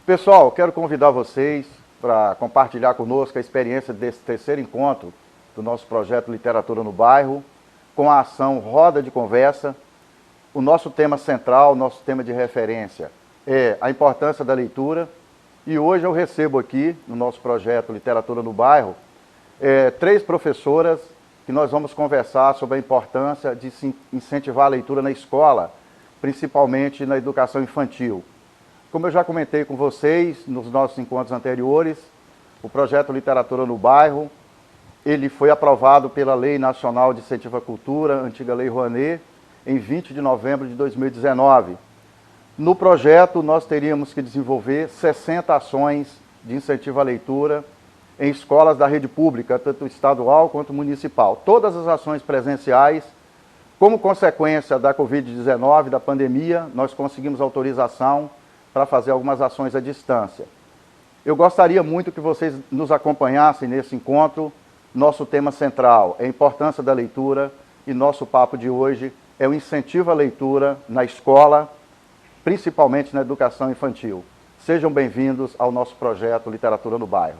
Pessoal, quero convidar vocês para compartilhar conosco a experiência desse terceiro encontro do nosso projeto Literatura no Bairro, com a ação Roda de Conversa. O nosso tema central, nosso tema de referência é a importância da leitura. E hoje eu recebo aqui, no nosso projeto Literatura no Bairro, 3 professoras que nós vamos conversar sobre a importância de se incentivar a leitura na escola, principalmente na educação infantil. Como eu já comentei com vocês nos nossos encontros anteriores, o projeto Literatura no Bairro, ele foi aprovado pela Lei Nacional de Incentivo à Cultura, antiga Lei Rouanet, em 20 de novembro de 2019. No projeto, nós teríamos que desenvolver 60 ações de incentivo à leitura em escolas da rede pública, tanto estadual quanto municipal. Todas as ações presenciais, como consequência da Covid-19, da pandemia, nós conseguimos autorização para fazer algumas ações à distância. Eu gostaria muito que vocês nos acompanhassem nesse encontro. Nosso tema central é a importância da leitura e nosso papo de hoje é o incentivo à leitura na escola, principalmente na educação infantil. Sejam bem-vindos ao nosso projeto Literatura no Bairro.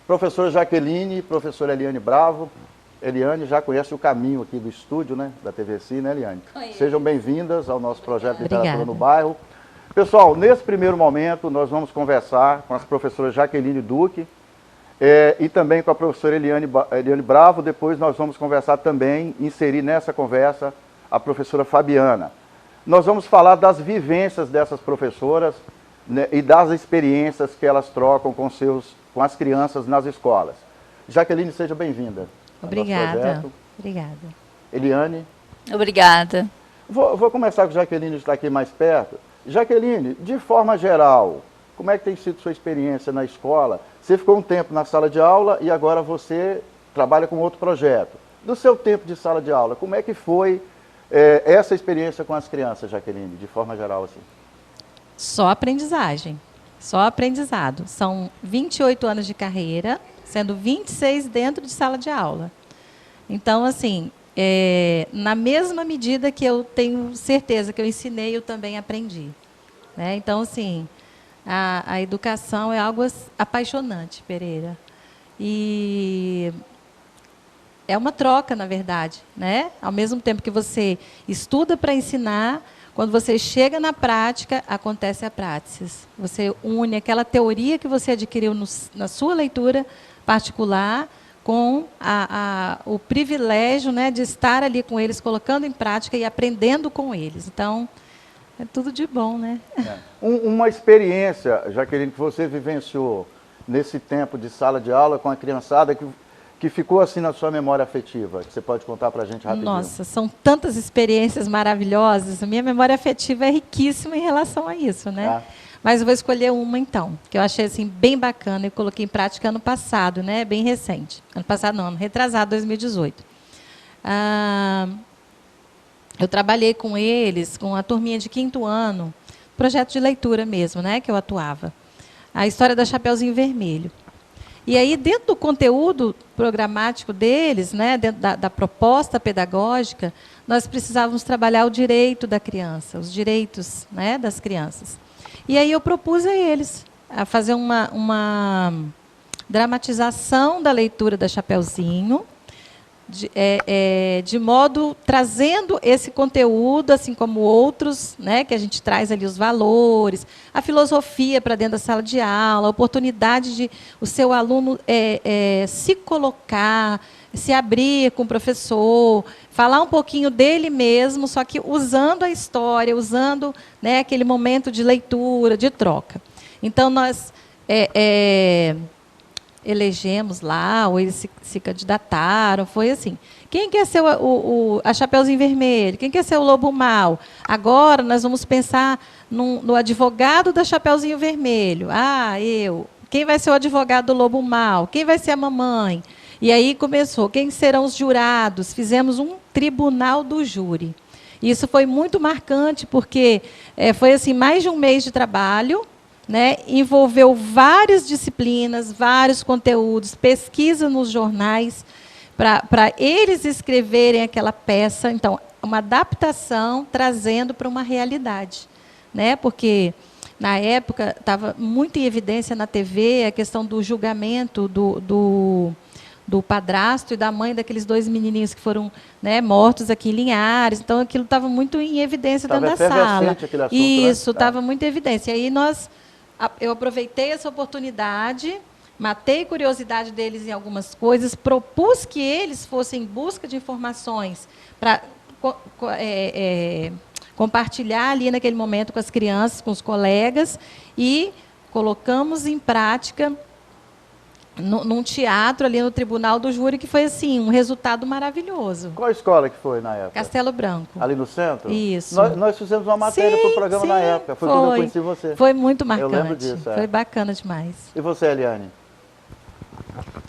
Professora Jaqueline, professora Eliane Bravo. Eliane já conhece o caminho aqui do estúdio, né, da TVC, né, Eliane? Conheço. Sejam bem-vindas ao nosso projeto Literatura no Bairro. Pessoal, nesse primeiro momento, nós vamos conversar com as professoras Jaqueline Duque e também com a professora Eliane Bravo. Depois nós vamos conversar também, inserir nessa conversa a professora Fabiana. Nós vamos falar das vivências dessas professoras, né, e das experiências que elas trocam com as crianças nas escolas. Jaqueline, seja bem-vinda. Obrigada. Obrigada. Eliane. Obrigada. Vou começar com a Jaqueline, que está aqui mais perto. Jaqueline, de forma geral, como é que tem sido sua experiência na escola? Você ficou um tempo na sala de aula e agora você trabalha com outro projeto. Do seu tempo de sala de aula, como é que foi essa experiência com as crianças, Jaqueline, de forma geral, assim? Só aprendizagem, só aprendizado. São 28 anos de carreira, sendo 26 dentro de sala de aula. Então, assim, na mesma medida que eu tenho certeza que eu ensinei, eu também aprendi. Né? Então, assim, a educação é algo apaixonante, Pereira. E é uma troca, na verdade. Né? Ao mesmo tempo que você estuda para ensinar, quando você chega na prática, acontece a praxis. Você une aquela teoria que você adquiriu na sua leitura particular com o privilégio, né, de estar ali com eles, colocando em prática e aprendendo com eles. Então, é tudo de bom, né? Uma experiência, Jaqueline, que você vivenciou nesse tempo de sala de aula com a criançada que ficou assim na sua memória afetiva, que você pode contar para a gente rapidinho? Nossa, são tantas experiências maravilhosas. A minha memória afetiva é riquíssima em relação a isso, né? Mas eu vou escolher uma, então, que eu achei assim, bem bacana e coloquei em prática ano passado, né? Bem recente. Ano passado não, ano retrasado, 2018. Eu trabalhei com eles, com a turminha de 5º ano, projeto de leitura mesmo, né? Que eu atuava. A história da Chapeuzinho Vermelho. E aí, dentro do conteúdo programático deles, né, dentro da proposta pedagógica, nós precisávamos trabalhar o direito da criança, os direitos, né, das crianças. E aí eu propus a eles a fazer uma dramatização da leitura da Chapeuzinho, de modo trazendo esse conteúdo, assim como outros, né, que a gente traz ali os valores, a filosofia para dentro da sala de aula, a oportunidade de o seu aluno se colocar, se abrir com o professor, falar um pouquinho dele mesmo, só que usando a história, usando, né, aquele momento de leitura, de troca. Então, nós elegemos lá, ou eles se candidataram, foi assim. Quem quer ser a Chapeuzinho Vermelho? Quem quer ser o Lobo Mau? Agora nós vamos pensar no advogado da Chapeuzinho Vermelho. Eu. Quem vai ser o advogado do Lobo Mau? Quem vai ser a mamãe? E aí começou, quem serão os jurados? Fizemos um tribunal do júri. Isso foi muito marcante, porque foi assim, mais de um mês de trabalho, né, envolveu várias disciplinas, vários conteúdos, pesquisa nos jornais, para eles escreverem aquela peça. Então, uma adaptação trazendo para uma realidade. Né, porque Na época, estava muito em evidência na TV a questão do julgamento do padrasto e da mãe daqueles 2 menininhos que foram, né, mortos aqui em Linhares. Então, aquilo estava muito em evidência dentro da sala. Aquele assunto, isso, né? estava muito em evidência. E aí eu aproveitei essa oportunidade, matei a curiosidade deles em algumas coisas, propus que eles fossem em busca de informações para compartilhar ali naquele momento com as crianças, com os colegas, e colocamos em prática num teatro ali no Tribunal do Júri, que foi assim, um resultado maravilhoso. Qual escola que foi na época? Castelo Branco. Ali no centro? Isso. Nós fizemos uma matéria para o programa na época. Foi quando eu conheci você. Foi muito marcante. Eu lembro disso. Foi bacana demais. E você, Eliane?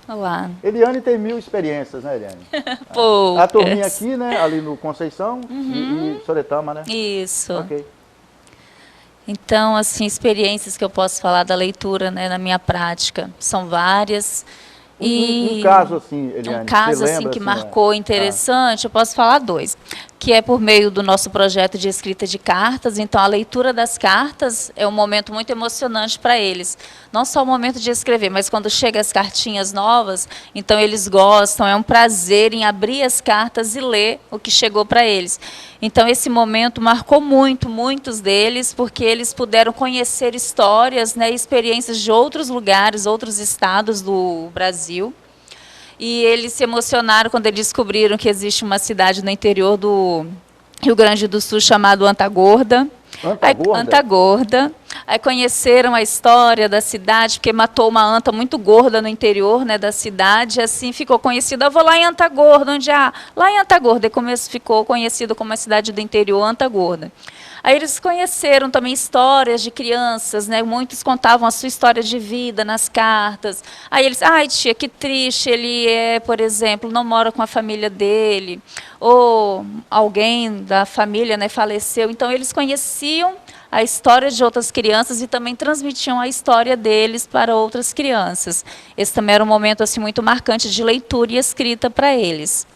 Olá. Eliane tem 1000 experiências, né, Eliane? Poucas. A turminha aqui, né, ali no Conceição e Soretama, né? Isso. Ok. Então, assim, experiências que eu posso falar da leitura, né, na minha prática, são várias. Um caso assim, Eliane, um caso assim que marcou interessante, eu posso falar 2, que é por meio do nosso projeto de escrita de cartas. Então, a leitura das cartas é um momento muito emocionante para eles. Não só o momento de escrever, mas quando chegam as cartinhas novas, então eles gostam, é um prazer em abrir as cartas e ler o que chegou para eles. Então, esse momento marcou muitos deles, porque eles puderam conhecer histórias, né, experiências de outros lugares, outros estados do Brasil. E eles se emocionaram quando eles descobriram que existe uma cidade no interior do Rio Grande do Sul chamada Antagorda. Antagorda. Aí conheceram a história da cidade, porque matou uma anta muito gorda no interior, né, da cidade, e assim ficou conhecida. Eu vou lá em Antagorda, onde há? Lá em Antagorda, e ficou conhecido como a cidade do interior, Antagorda. Aí eles conheceram também histórias de crianças, né? Muitos contavam a sua história de vida nas cartas. Aí eles, ai tia, que triste, ele por exemplo, não mora com a família dele, ou alguém da família, né, faleceu. Então eles conheciam a história de outras crianças e também transmitiam a história deles para outras crianças. Esse também era um momento assim muito marcante de leitura e escrita para eles.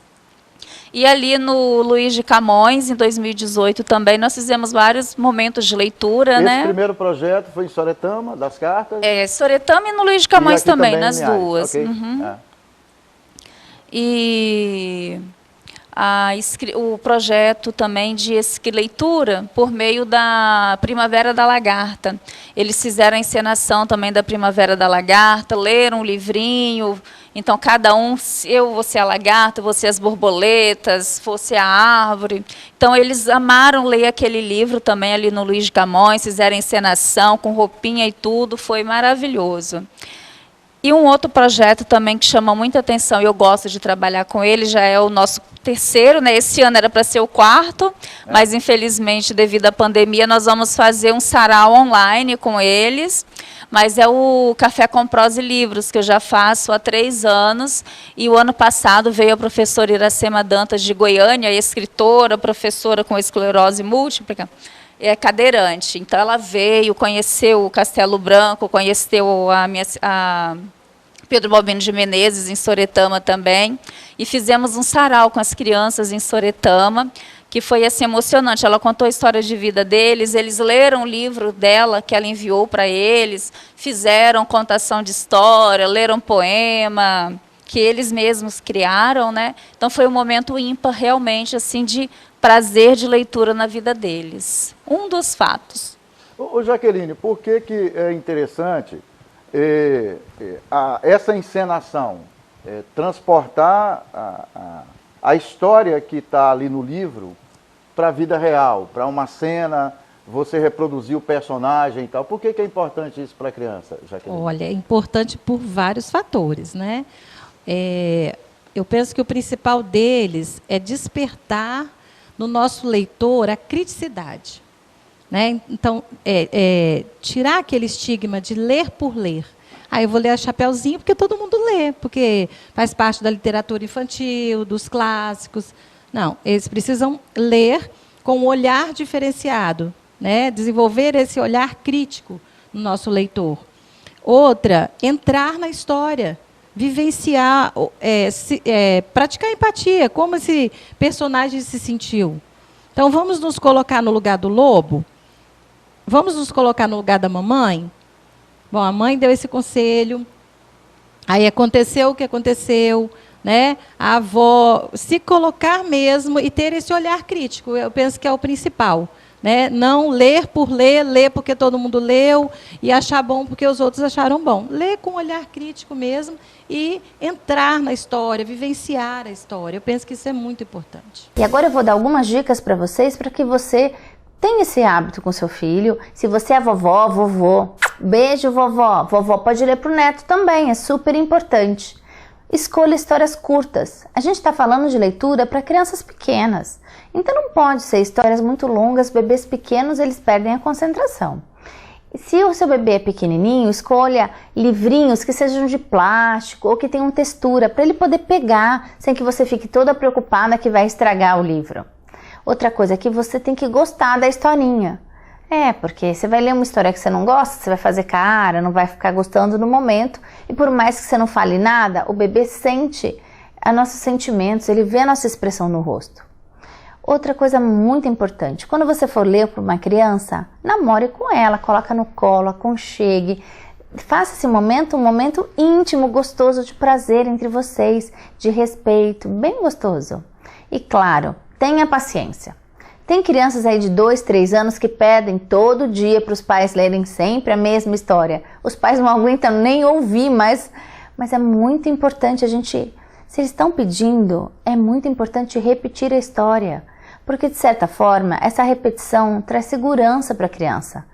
E ali no Luiz de Camões, em 2018 também, nós fizemos vários momentos de leitura. Esse primeiro projeto foi em Soretama, das cartas? Soretama e no Luiz de Camões também, nas duas. Okay. E o projeto também de leitura por meio da Primavera da Lagarta. Eles fizeram a encenação também da Primavera da Lagarta, leram um livrinho. Então, cada um, eu vou ser a lagarta, você as borboletas, você a árvore. Então, eles amaram ler aquele livro também ali no Luiz de Camões, fizeram encenação com roupinha e tudo, foi maravilhoso. E um outro projeto também que chama muita atenção, e eu gosto de trabalhar com ele, já é o nosso terceiro, né? Esse ano era para ser o 4º, mas infelizmente, devido à pandemia, nós vamos fazer um sarau online com eles. Mas é o Café com Prosa e Livros, que eu já faço há 3 anos. E o ano passado veio a professora Iracema Dantas de Goiânia, escritora, professora com esclerose múltipla, cadeirante. Então, ela veio, conheceu o Castelo Branco, conheceu a Pedro Balbino de Menezes, em Soretama também. E fizemos um sarau com as crianças em Soretama, que foi assim, emocionante. Ela contou a história de vida deles, eles leram o livro dela, que ela enviou para eles, fizeram contação de história, leram poema, que eles mesmos criaram, né? Então, foi um momento ímpar, realmente, assim, de prazer de leitura na vida deles. Um dos fatos. Ô, Jaqueline, por que é interessante essa encenação, transportar a história que está ali no livro para a vida real, para uma cena, você reproduzir o personagem e tal. Por que é importante isso para a criança, Jaqueline? Olha, é importante por vários fatores, né? Eu penso que o principal deles é despertar no nosso leitor a criticidade, né? Então, tirar aquele estigma de ler por ler. Eu vou ler a Chapeuzinho porque todo mundo lê, porque faz parte da literatura infantil, dos clássicos. Não, eles precisam ler com um olhar diferenciado, né? Desenvolver esse olhar crítico no nosso leitor. Outra, entrar na história, vivenciar, praticar empatia, como esse personagem se sentiu. Então, vamos nos colocar no lugar do lobo. vamos nos colocar no lugar da mamãe? Bom, a mãe deu esse conselho, aí aconteceu o que aconteceu, né? A avó se colocar mesmo e ter esse olhar crítico, eu penso que é o principal. Né? Não ler por ler, ler porque todo mundo leu e achar bom porque os outros acharam bom. Ler com olhar crítico mesmo e entrar na história, vivenciar a história. Eu penso que isso é muito importante. E agora eu vou dar algumas dicas para vocês para que você tenha esse hábito com seu filho. Se você é vovó, vovô, beijo vovó. Vovó pode ler para o neto também, é super importante. Escolha histórias curtas. A gente está falando de leitura para crianças pequenas. Então não pode ser histórias muito longas, bebês pequenos eles perdem a concentração. Se o seu bebê é pequenininho, escolha livrinhos que sejam de plástico ou que tenham textura, para ele poder pegar sem que você fique toda preocupada que vai estragar o livro. Outra coisa é que você tem que gostar da historinha. Porque você vai ler uma história que você não gosta, você vai fazer cara, não vai ficar gostando no momento. E por mais que você não fale nada, o bebê sente os nossos sentimentos, ele vê a nossa expressão no rosto. Outra coisa muito importante, quando você for ler para uma criança, namore com ela, coloca no colo, aconchegue. Faça esse momento um momento íntimo, gostoso, de prazer entre vocês, de respeito, bem gostoso. E claro, tenha paciência. Tem crianças aí de 2, 3 anos que pedem todo dia para os pais lerem sempre a mesma história. Os pais não aguentam nem ouvir, mas é muito importante a gente... Se eles estão pedindo, é muito importante repetir a história. Porque, de certa forma, essa repetição traz segurança para a criança.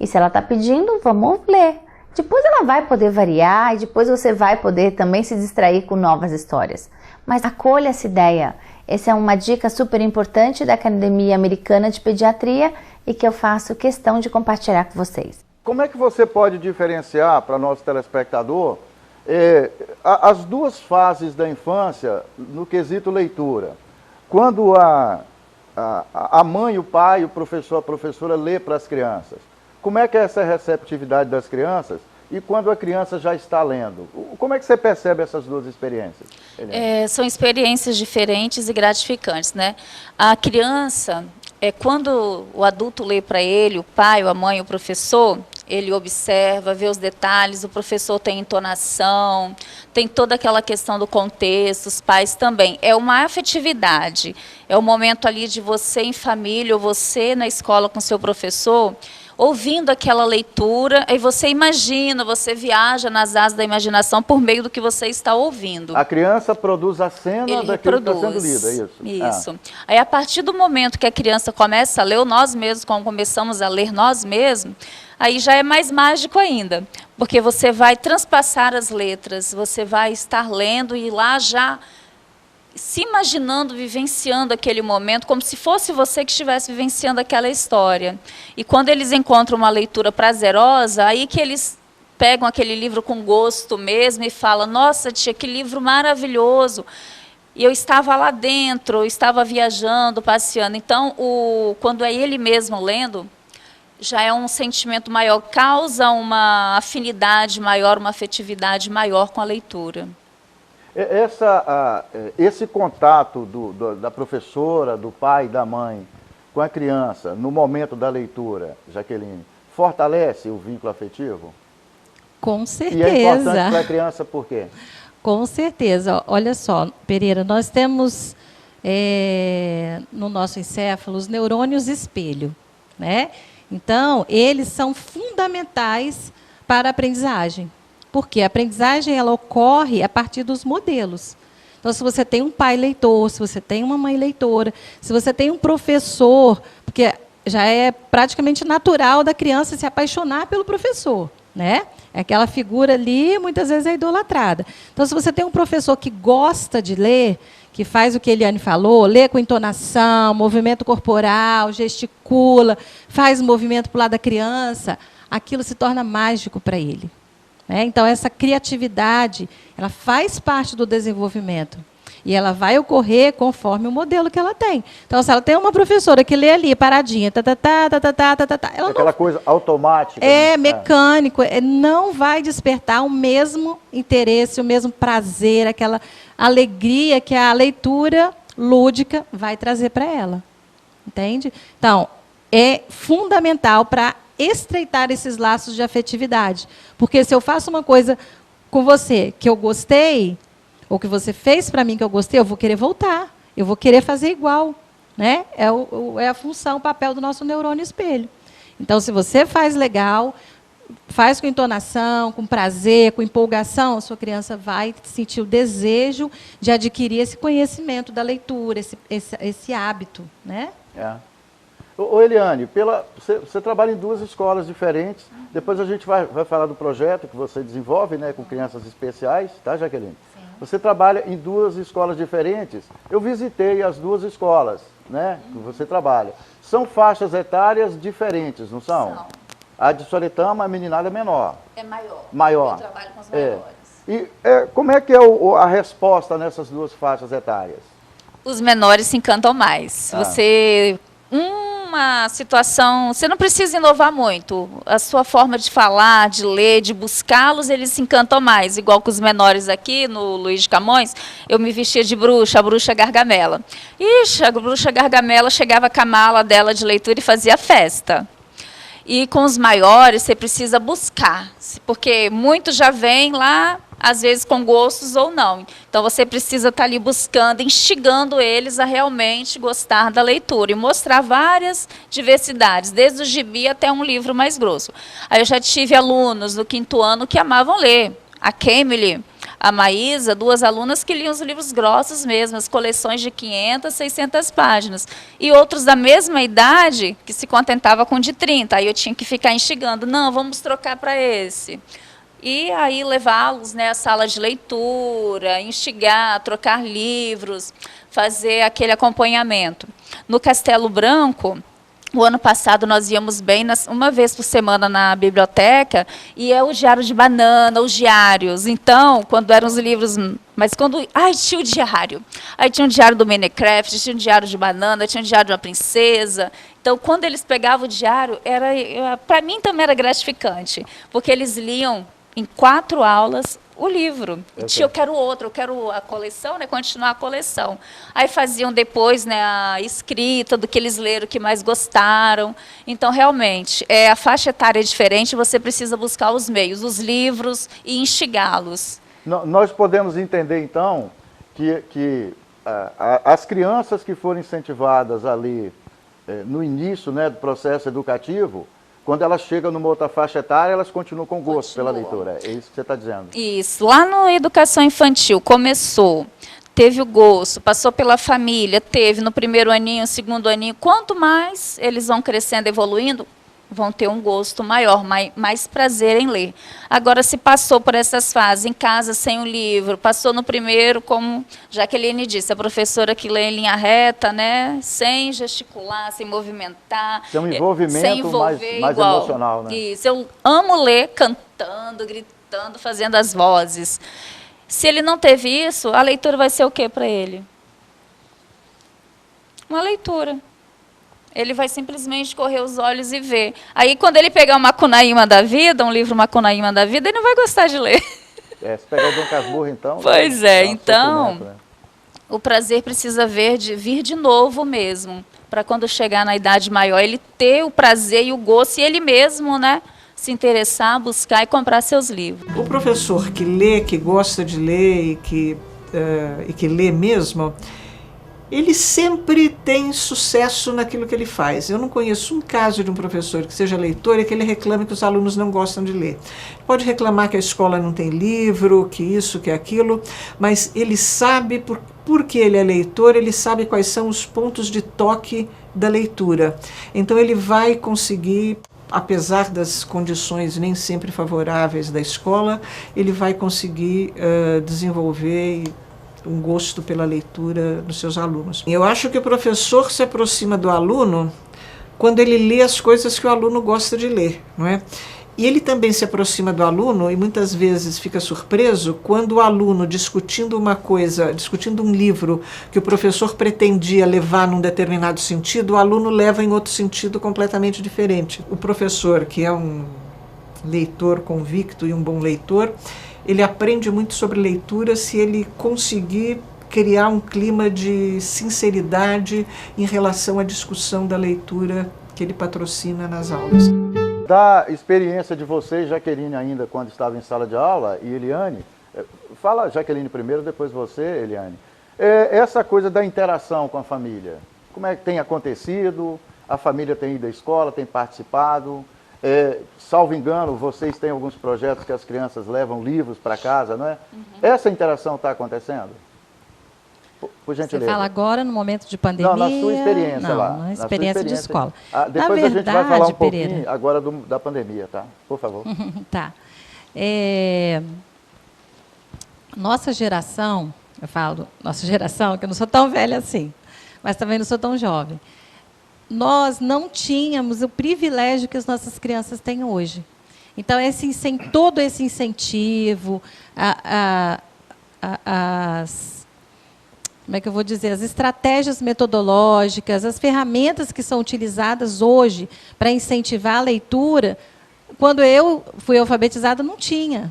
E se ela está pedindo, vamos ler. Depois ela vai poder variar e depois você vai poder também se distrair com novas histórias. Mas acolha essa ideia. Essa é uma dica super importante da Academia Americana de Pediatria e que eu faço questão de compartilhar com vocês. Como é que você pode diferenciar para nosso telespectador as duas fases da infância no quesito leitura? Quando a mãe, o pai, o professor, a professora lê para as crianças, como é que é essa receptividade das crianças? E quando a criança já está lendo, como é que você percebe essas duas experiências? São experiências diferentes e gratificantes, né? A criança, quando o adulto lê para ele, o pai, a mãe, o professor, ele observa, vê os detalhes, o professor tem entonação, tem toda aquela questão do contexto, os pais também. É uma afetividade, é o momento ali de você em família, ou você na escola com seu professor, ouvindo aquela leitura, aí você imagina, você viaja nas asas da imaginação por meio do que você está ouvindo. A criança produz a cena daquilo que está sendo lido, é isso? Isso. Aí, a partir do momento que a criança começa a ler, ou nós mesmos, quando começamos a ler nós mesmos, aí já é mais mágico ainda, porque você vai transpassar as letras, você vai estar lendo e lá já se imaginando, vivenciando aquele momento, como se fosse você que estivesse vivenciando aquela história. E quando eles encontram uma leitura prazerosa, aí que eles pegam aquele livro com gosto mesmo e falam, nossa, tia, que livro maravilhoso. E eu estava lá dentro, eu estava viajando, passeando. Então, quando é ele mesmo lendo, já é um sentimento maior, causa uma afinidade maior, uma afetividade maior com a leitura. Esse contato da professora, do pai e da mãe com a criança no momento da leitura, Jaqueline, fortalece o vínculo afetivo? Com certeza. E é importante para a criança por quê? Com certeza. Olha só, Pereira, nós temos no nosso encéfalo os neurônios espelho, né? Então, eles são fundamentais para a aprendizagem. Porque a aprendizagem ela ocorre a partir dos modelos. Então, se você tem um pai leitor, se você tem uma mãe leitora, se você tem um professor, porque já é praticamente natural da criança se apaixonar pelo professor, né? É aquela figura ali, muitas vezes é idolatrada. Então, se você tem um professor que gosta de ler, que faz o que a Eliane falou, lê com entonação, movimento corporal, gesticula, faz movimento para o lado da criança, aquilo se torna mágico para ele. Então, essa criatividade, ela faz parte do desenvolvimento. E ela vai ocorrer conforme o modelo que ela tem. Então, se ela tem uma professora que lê ali, paradinha, ela aquela coisa automática. Mecânico, não vai despertar o mesmo interesse, o mesmo prazer, aquela alegria que a leitura lúdica vai trazer para ela. Entende? Então, é fundamental para estreitar esses laços de afetividade. Porque se eu faço uma coisa com você que eu gostei, ou que você fez para mim que eu gostei, eu vou querer voltar, eu vou querer fazer igual. Né? É a função, o papel do nosso neurônio espelho. Então, se você faz legal, faz com entonação, com prazer, com empolgação, a sua criança vai sentir o desejo de adquirir esse conhecimento da leitura, esse hábito. Né? Ô Eliane, você trabalha em 2 escolas diferentes, depois a gente vai falar do projeto que você desenvolve, né, com crianças especiais, tá, Jaqueline? Sim. Você trabalha em 2 escolas diferentes. Eu visitei as 2 escolas, né, que você trabalha. São faixas etárias diferentes, não são? São. A de Soretama, a meninada é menor. É maior. Maior. Eu trabalho com os maiores. E como é que é a resposta nessas 2 faixas etárias? Os menores se encantam mais. Uma situação, você não precisa inovar muito. A sua forma de falar, de ler, de buscá-los, eles se encantam mais. Igual com os menores aqui, no Luiz de Camões, eu me vestia de bruxa, a bruxa Gargamela. Ixi, a bruxa Gargamela chegava com a mala dela de leitura e fazia festa. E com os maiores, você precisa buscar, porque muitos já vêm lá, às vezes com gostos ou não. Então, você precisa estar ali buscando, instigando eles a realmente gostar da leitura e mostrar várias diversidades, desde o gibi até um livro mais grosso. Aí eu já tive alunos no 5º ano que amavam ler. A Kemily, a Maísa, 2 alunas que liam os livros grossos mesmo, as coleções de 500, 600 páginas. E outros da mesma idade que se contentava com de 30. Aí eu tinha que ficar instigando, não, vamos trocar para esse. E aí levá-los, né, à sala de leitura, instigar, trocar livros, fazer aquele acompanhamento. No Castelo Branco, o ano passado nós íamos bem, uma vez por semana na biblioteca, e é o diário de banana, os diários. Então, quando eram os livros... Mas quando... Ai, tinha o diário. Aí tinha um diário do Minecraft, tinha um diário de banana, tinha um diário de uma princesa. Então, quando eles pegavam o diário, para mim também era gratificante, porque eles liam em 4 aulas o livro. Eu quero outro, eu quero a coleção, né, continuar a coleção. Aí faziam depois, né, a escrita do que eles leram, o que mais gostaram. Então, realmente, a faixa etária é diferente, você precisa buscar os meios, os livros e instigá-los. Nós podemos entender, então, que as crianças que foram incentivadas ali no início, né, do processo educativo, quando elas chegam numa outra faixa etária, elas continuam com gosto pela leitura. É isso que você está dizendo? Isso. Lá na educação infantil, começou, teve o gosto, passou pela família, teve no 1º aninho, 2º aninho. Quanto mais eles vão crescendo, evoluindo, vão ter um gosto maior, mais prazer em ler. Agora, se passou por essas fases, em casa sem o livro, passou no 1º, como Jaqueline disse, a professora que lê em linha reta, né, sem gesticular, sem movimentar. Tem um envolvimento sem envolver, mais emocional, né? Isso, eu amo ler cantando, gritando, fazendo as vozes. Se ele não teve isso, a leitura vai ser o quê para ele? Uma leitura. Ele vai simplesmente correr os olhos e ver. Aí, quando ele pegar uma Macunaíma da vida, um livro Macunaíma da vida, ele não vai gostar de ler. Se pegar o Dom Casmurro, então... Pois então, né? O prazer precisa vir de novo mesmo, para quando chegar na idade maior, ele ter o prazer e o gosto, e ele mesmo, né, se interessar, buscar e comprar seus livros. O professor que lê, que gosta de ler e que lê mesmo... ele sempre tem sucesso naquilo que ele faz. Eu não conheço um caso de um professor que seja leitor e que ele reclame que os alunos não gostam de ler. Pode reclamar que a escola não tem livro, que isso, que aquilo, mas ele sabe, porque ele é leitor, ele sabe quais são os pontos de toque da leitura. Então ele vai conseguir, apesar das condições nem sempre favoráveis da escola, ele vai conseguir desenvolver um gosto pela leitura dos seus alunos. Eu acho que o professor se aproxima do aluno quando ele lê as coisas que o aluno gosta de ler, não é? E ele também se aproxima do aluno e muitas vezes fica surpreso quando o aluno, discutindo um livro que o professor pretendia levar num determinado sentido, o aluno leva em outro sentido completamente diferente. O professor, que é um leitor convicto e um bom leitor, ele aprende muito sobre leitura se ele conseguir criar um clima de sinceridade em relação à discussão da leitura que ele patrocina nas aulas. Da experiência de vocês, Jaqueline, ainda quando estava em sala de aula, e Eliane, fala Jaqueline primeiro, depois você, Eliane. Essa coisa da interação com a família, como é que tem acontecido? A família tem ido à escola, tem participado? Salvo engano, vocês têm alguns projetos que as crianças levam livros para casa, não é? Uhum. Essa interação está acontecendo? Por gentileza. Você fala agora no momento de pandemia? Não, na sua experiência lá. Na experiência de escola. Depois a gente vai falar um pouquinho agora da pandemia, tá? Por favor. Tá. Nossa geração, eu falo nossa geração, que eu não sou tão velha assim, mas também não sou tão jovem. Nós não tínhamos o privilégio que as nossas crianças têm hoje. Então, todo esse incentivo, como é que eu vou dizer, as estratégias metodológicas, as ferramentas que são utilizadas hoje para incentivar a leitura, quando eu fui alfabetizada, não tinha.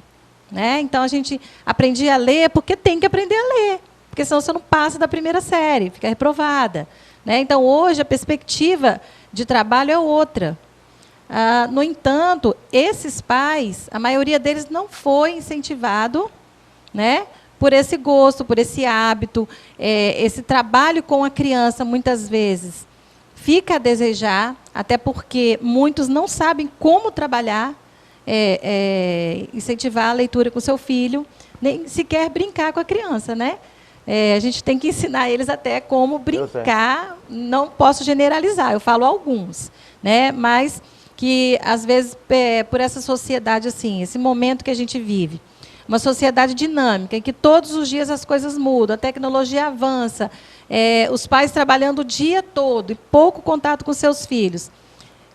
Né? Então, a gente aprendia a ler porque tem que aprender a ler, porque senão você não passa da primeira série, fica reprovada. Né? Então, hoje, a perspectiva de trabalho é outra. No entanto, esses pais, a maioria deles não foi incentivado, né, por esse gosto, por esse hábito. Esse trabalho com a criança, muitas vezes, fica a desejar, até porque muitos não sabem como trabalhar, incentivar a leitura com o seu filho, nem sequer brincar com a criança, né? A gente tem que ensinar eles até como brincar, não posso generalizar, eu falo alguns, né? Mas que, às vezes, por essa sociedade, assim, esse momento que a gente vive, uma sociedade dinâmica, em que todos os dias as coisas mudam, a tecnologia avança, os pais trabalhando o dia todo e pouco contato com seus filhos.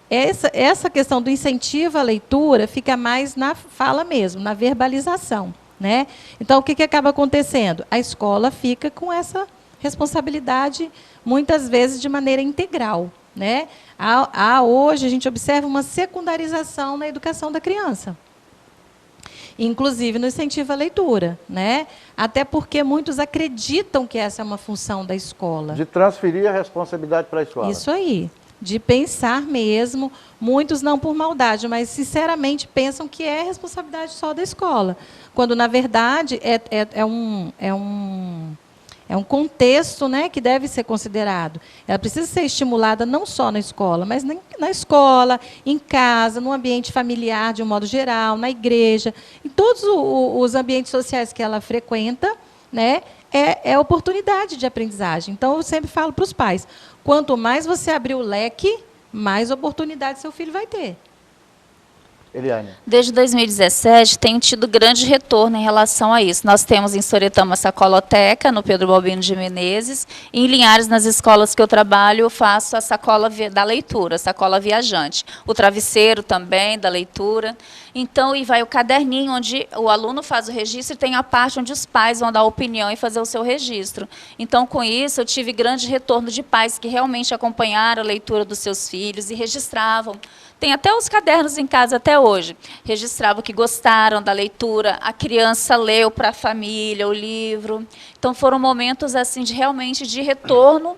Essa questão do incentivo à leitura fica mais na fala mesmo, na verbalização. Né? Então, o que acaba acontecendo? A escola fica com essa responsabilidade, muitas vezes, de maneira integral. Né? Hoje, a gente observa uma secundarização na educação da criança, inclusive no incentivo à leitura. Né? Até porque muitos acreditam que essa é uma função da escola. De transferir a responsabilidade para a escola. Isso aí. De pensar mesmo, muitos não por maldade, mas sinceramente pensam que é responsabilidade só da escola, quando na verdade é um contexto, né, que deve ser considerado. Ela precisa ser estimulada não só na escola, mas na escola, em casa, no ambiente familiar de um modo geral, na igreja, em todos os ambientes sociais que ela frequenta, né, é oportunidade de aprendizagem. Então, eu sempre falo para os pais, quanto mais você abrir o leque, mais oportunidade seu filho vai ter. Eliane. Desde 2017, tenho tido grande retorno em relação a isso. Nós temos em Soretama a Sacoloteca, no Pedro Balbino de Menezes. E em Linhares, nas escolas que eu trabalho, eu faço a sacola da leitura, a sacola viajante. O travesseiro também, da leitura. Então, e vai o caderninho, onde o aluno faz o registro, e tem a parte onde os pais vão dar opinião e fazer o seu registro. Então, com isso, eu tive grande retorno de pais que realmente acompanharam a leitura dos seus filhos e registravam. Tem até os cadernos em casa até hoje. Registravam que gostaram da leitura, a criança leu para a família o livro. Então, foram momentos assim realmente de retorno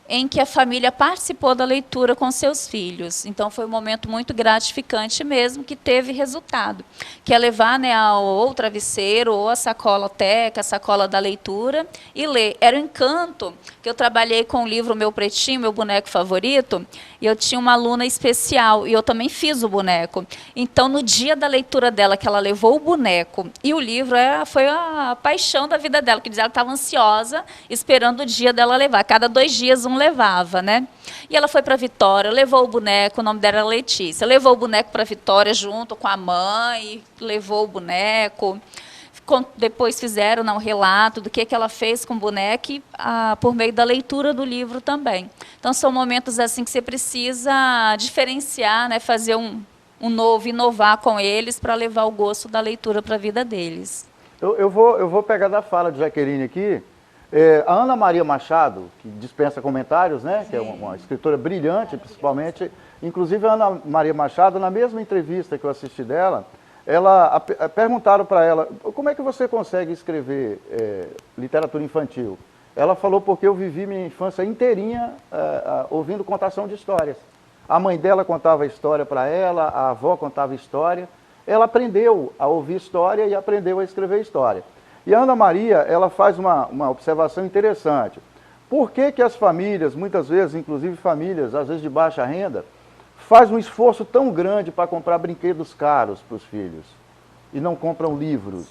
em que a família participou da leitura com seus filhos. Então, foi um momento muito gratificante mesmo, que teve resultado, que é levar, né, ou o travesseiro, ou a sacoloteca, a sacola da leitura, e ler. Era um encanto, que eu trabalhei com o livro Meu Pretinho, Meu Boneco Favorito, e eu tinha uma aluna especial, e eu também fiz o boneco. Então, no dia da leitura dela, que ela levou o boneco e o livro, foi a paixão da vida dela, que ela estava ansiosa, esperando o dia dela levar. Cada 2 dias, um levava, né? E ela foi para Vitória, levou o boneco, o nome dela era Letícia, levou o boneco para Vitória junto com a mãe, levou o boneco. Depois fizeram um relato do que ela fez com o boneco, por meio da leitura do livro também. Então, são momentos assim que você precisa diferenciar, né? Fazer um novo, inovar com eles, para levar o gosto da leitura para a vida deles. Eu vou pegar da fala de Jaqueline aqui. A Ana Maria Machado, que dispensa comentários, né? Sim. Que é uma escritora brilhante, principalmente. Inclusive, a Ana Maria Machado, na mesma entrevista que eu assisti dela, perguntaram para ela, como é que você consegue escrever literatura infantil? Ela falou, porque eu vivi minha infância inteirinha ouvindo contação de histórias. A mãe dela contava história para ela, a avó contava história. Ela aprendeu a ouvir história e aprendeu a escrever história. E a Ana Maria, ela faz uma observação interessante. Por que que as famílias, muitas vezes, inclusive famílias, às vezes de baixa renda, faz um esforço tão grande para comprar brinquedos caros para os filhos e não compram livros,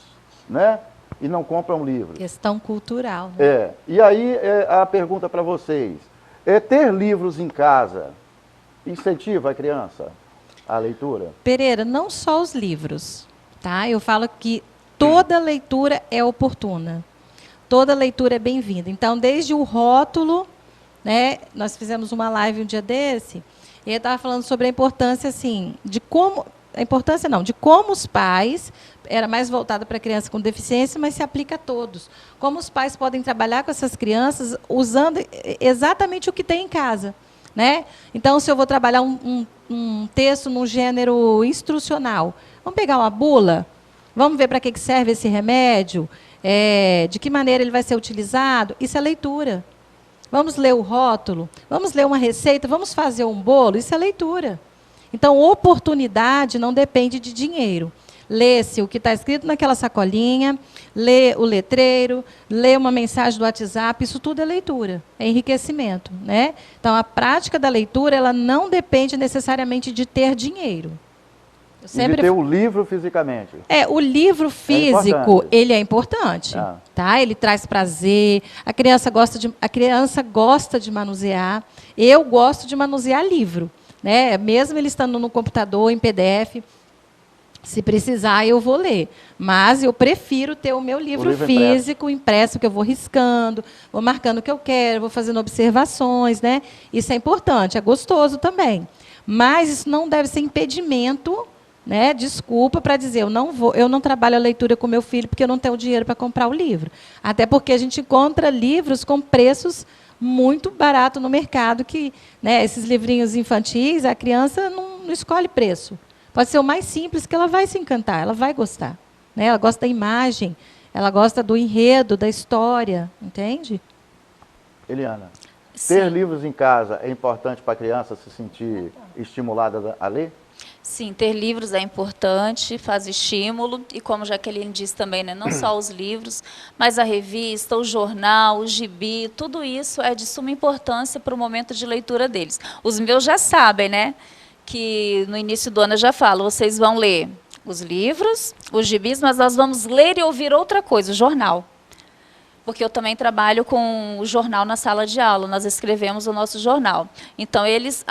né? E não compram livros. Questão cultural. Né? É. E aí a pergunta para vocês, ter livros em casa incentiva a criança à leitura? Pereira, não só os livros, tá? Eu falo que toda leitura é oportuna. Toda leitura é bem-vinda. Então, desde o rótulo, né? Nós fizemos uma live um dia desse, e ele estava falando sobre a importância, assim, de como os pais, era mais voltada para criança com deficiência, mas se aplica a todos. Como os pais podem trabalhar com essas crianças usando exatamente o que tem em casa. Né? Então, se eu vou trabalhar um texto num gênero instrucional, vamos pegar uma bula, vamos ver para que serve esse remédio, de que maneira ele vai ser utilizado. Isso é leitura. Vamos ler o rótulo, vamos ler uma receita, vamos fazer um bolo, isso é leitura. Então, oportunidade não depende de dinheiro. Lê-se o que está escrito naquela sacolinha, lê o letreiro, lê uma mensagem do WhatsApp, isso tudo é leitura, é enriquecimento. Né? Então, a prática da leitura ela não depende necessariamente de ter dinheiro. Eu sempre... De ter o livro fisicamente. O livro físico, ele é importante. Tá? Ele traz prazer, a criança gosta de manusear, eu gosto de manusear livro. Né? Mesmo ele estando no computador, em PDF... Se precisar, eu vou ler. Mas eu prefiro ter o meu livro físico, impresso, que eu vou riscando, vou marcando o que eu quero, vou fazendo observações. Né? Isso é importante, é gostoso também. Mas isso não deve ser impedimento, né? Desculpa para dizer, eu não trabalho a leitura com meu filho porque eu não tenho dinheiro para comprar o livro. Até porque a gente encontra livros com preços muito baratos no mercado, que, né, esses livrinhos infantis, a criança não escolhe preço. Pode ser o mais simples, que ela vai se encantar, ela vai gostar. Né? Ela gosta da imagem, ela gosta do enredo, da história, entende? Eliana, Sim. ter livros em casa é importante para a criança se sentir estimulada a ler? Sim, ter livros é importante, faz estímulo, e como Jaqueline disse também, né, não só os livros, mas a revista, o jornal, o gibi, tudo isso é de suma importância para o momento de leitura deles. Os meus já sabem, né? Que no início do ano eu já falo, vocês vão ler os livros, os gibis, mas nós vamos ler e ouvir outra coisa, o jornal. Porque eu também trabalho com o jornal na sala de aula, nós escrevemos o nosso jornal. Então, eles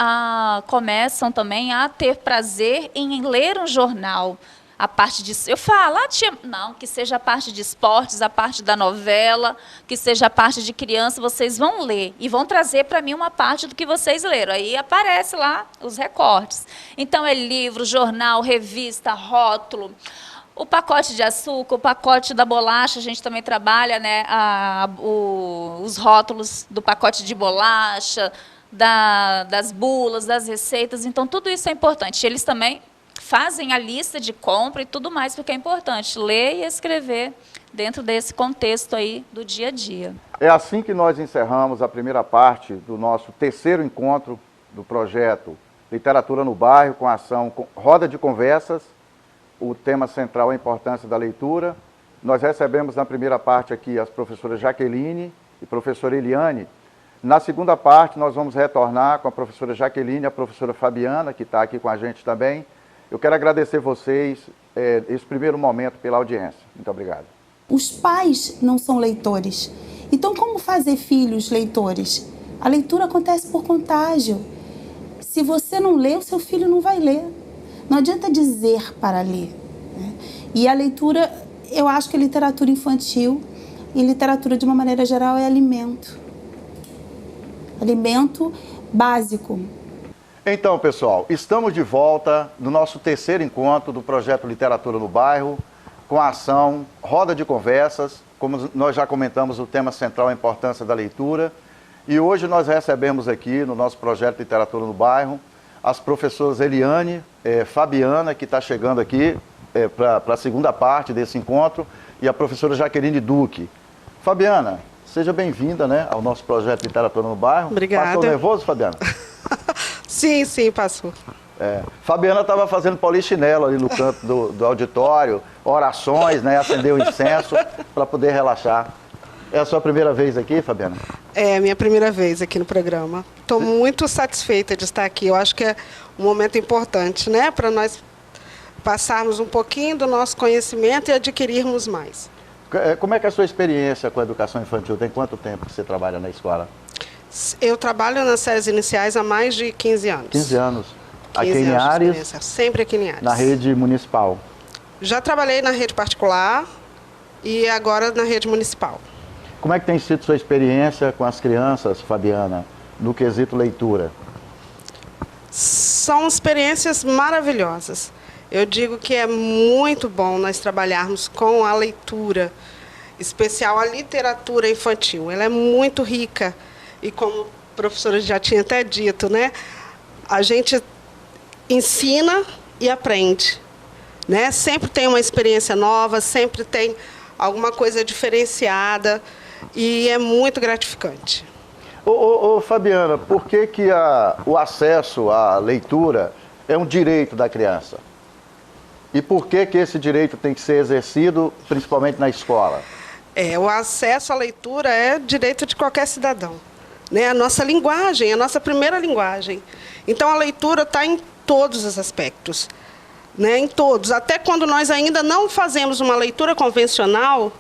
começam também a ter prazer em ler um jornal. A parte de... Eu falo, tia, não, que seja a parte de esportes, a parte da novela, que seja a parte de criança, vocês vão ler e vão trazer para mim uma parte do que vocês leram. Aí aparece lá os recortes. Então, é livro, jornal, revista, rótulo, o pacote de açúcar, o pacote da bolacha, a gente também trabalha, né, os rótulos do pacote de bolacha, das bulas, das receitas. Então, tudo isso é importante. Eles também fazem a lista de compra e tudo mais, porque é importante ler e escrever dentro desse contexto aí do dia a dia. É assim que nós encerramos a primeira parte do nosso terceiro encontro do projeto Literatura no Bairro, com a ação Roda de Conversas. O tema central é a importância da leitura. Nós recebemos na primeira parte aqui as professoras Jaqueline e professora Eliane. Na segunda parte, nós vamos retornar com a professora Jaqueline e a professora Fabiana, que está aqui com a gente também. Eu quero agradecer vocês, esse primeiro momento, pela audiência. Muito obrigado. Os pais não são leitores. Então, como fazer filhos leitores? A leitura acontece por contágio. Se você não lê, o seu filho não vai ler. Não adianta dizer para ler. Né? E a leitura, eu acho que a literatura infantil e literatura, de uma maneira geral, é alimento. Alimento básico. Então, pessoal, estamos de volta no nosso terceiro encontro do projeto Literatura no Bairro, com a ação Roda de Conversas. Como nós já comentamos, o tema central é a importância da leitura. E hoje nós recebemos aqui, no nosso projeto Literatura no Bairro, as professoras Eliane, Fabiana, que está chegando aqui para a segunda parte desse encontro, e a professora Jaqueline Duque. Fabiana, seja bem-vinda, né, ao nosso projeto Literatura no Bairro. Obrigada. Passou nervoso, Fabiana? Sim, passou. Fabiana estava fazendo polichinelo ali no canto do auditório, orações, né? Acendeu o incenso para poder relaxar. É a sua primeira vez aqui, Fabiana? É a minha primeira vez aqui no programa. Estou muito satisfeita de estar aqui. Eu acho que é um momento importante, né? Para nós passarmos um pouquinho do nosso conhecimento e adquirirmos mais. Como é que é a sua experiência com a educação infantil? Tem quanto tempo que você trabalha na escola? Eu trabalho nas séries iniciais há mais de 15 anos. 15 anos. 15 aqui em anos de Ares, experiência. Sempre aqui em Ares. na rede municipal. Já trabalhei na rede particular e agora na rede municipal. Como é que tem sido sua experiência com as crianças, Fabiana, no quesito leitura? São experiências maravilhosas. Eu digo que é muito bom nós trabalharmos com a leitura, especial a literatura infantil. Ela é muito rica e, como a professora já tinha até dito, né, a gente ensina e aprende, né? Sempre tem uma experiência nova, sempre tem alguma coisa diferenciada e é muito gratificante. Fabiana, por que o acesso à leitura é um direito da criança? E por que esse direito tem que ser exercido, principalmente na escola? O acesso à leitura é direito de qualquer cidadão, né? A nossa linguagem, a nossa primeira linguagem. Então, a leitura está em todos os aspectos, né? Em todos. Até quando nós ainda não fazemos uma leitura convencional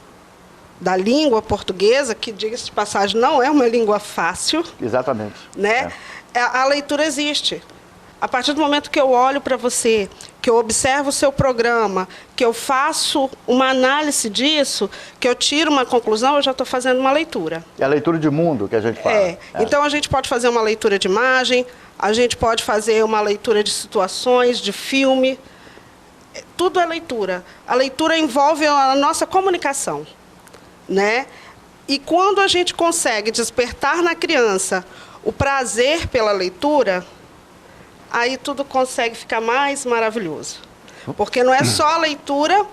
da língua portuguesa, que, diga-se de passagem, não é uma língua fácil. Exatamente. Né? A leitura existe. A partir do momento que eu olho para você, que eu observo o seu programa, que eu faço uma análise disso, que eu tiro uma conclusão, eu já estou fazendo uma leitura. É a leitura de mundo que a gente fala. Então, a gente pode fazer uma leitura de imagem, a gente pode fazer uma leitura de situações, de filme. Tudo é leitura. A leitura envolve a nossa comunicação, né? E quando a gente consegue despertar na criança o prazer pela leitura, aí tudo consegue ficar mais maravilhoso. Porque não é só a leitura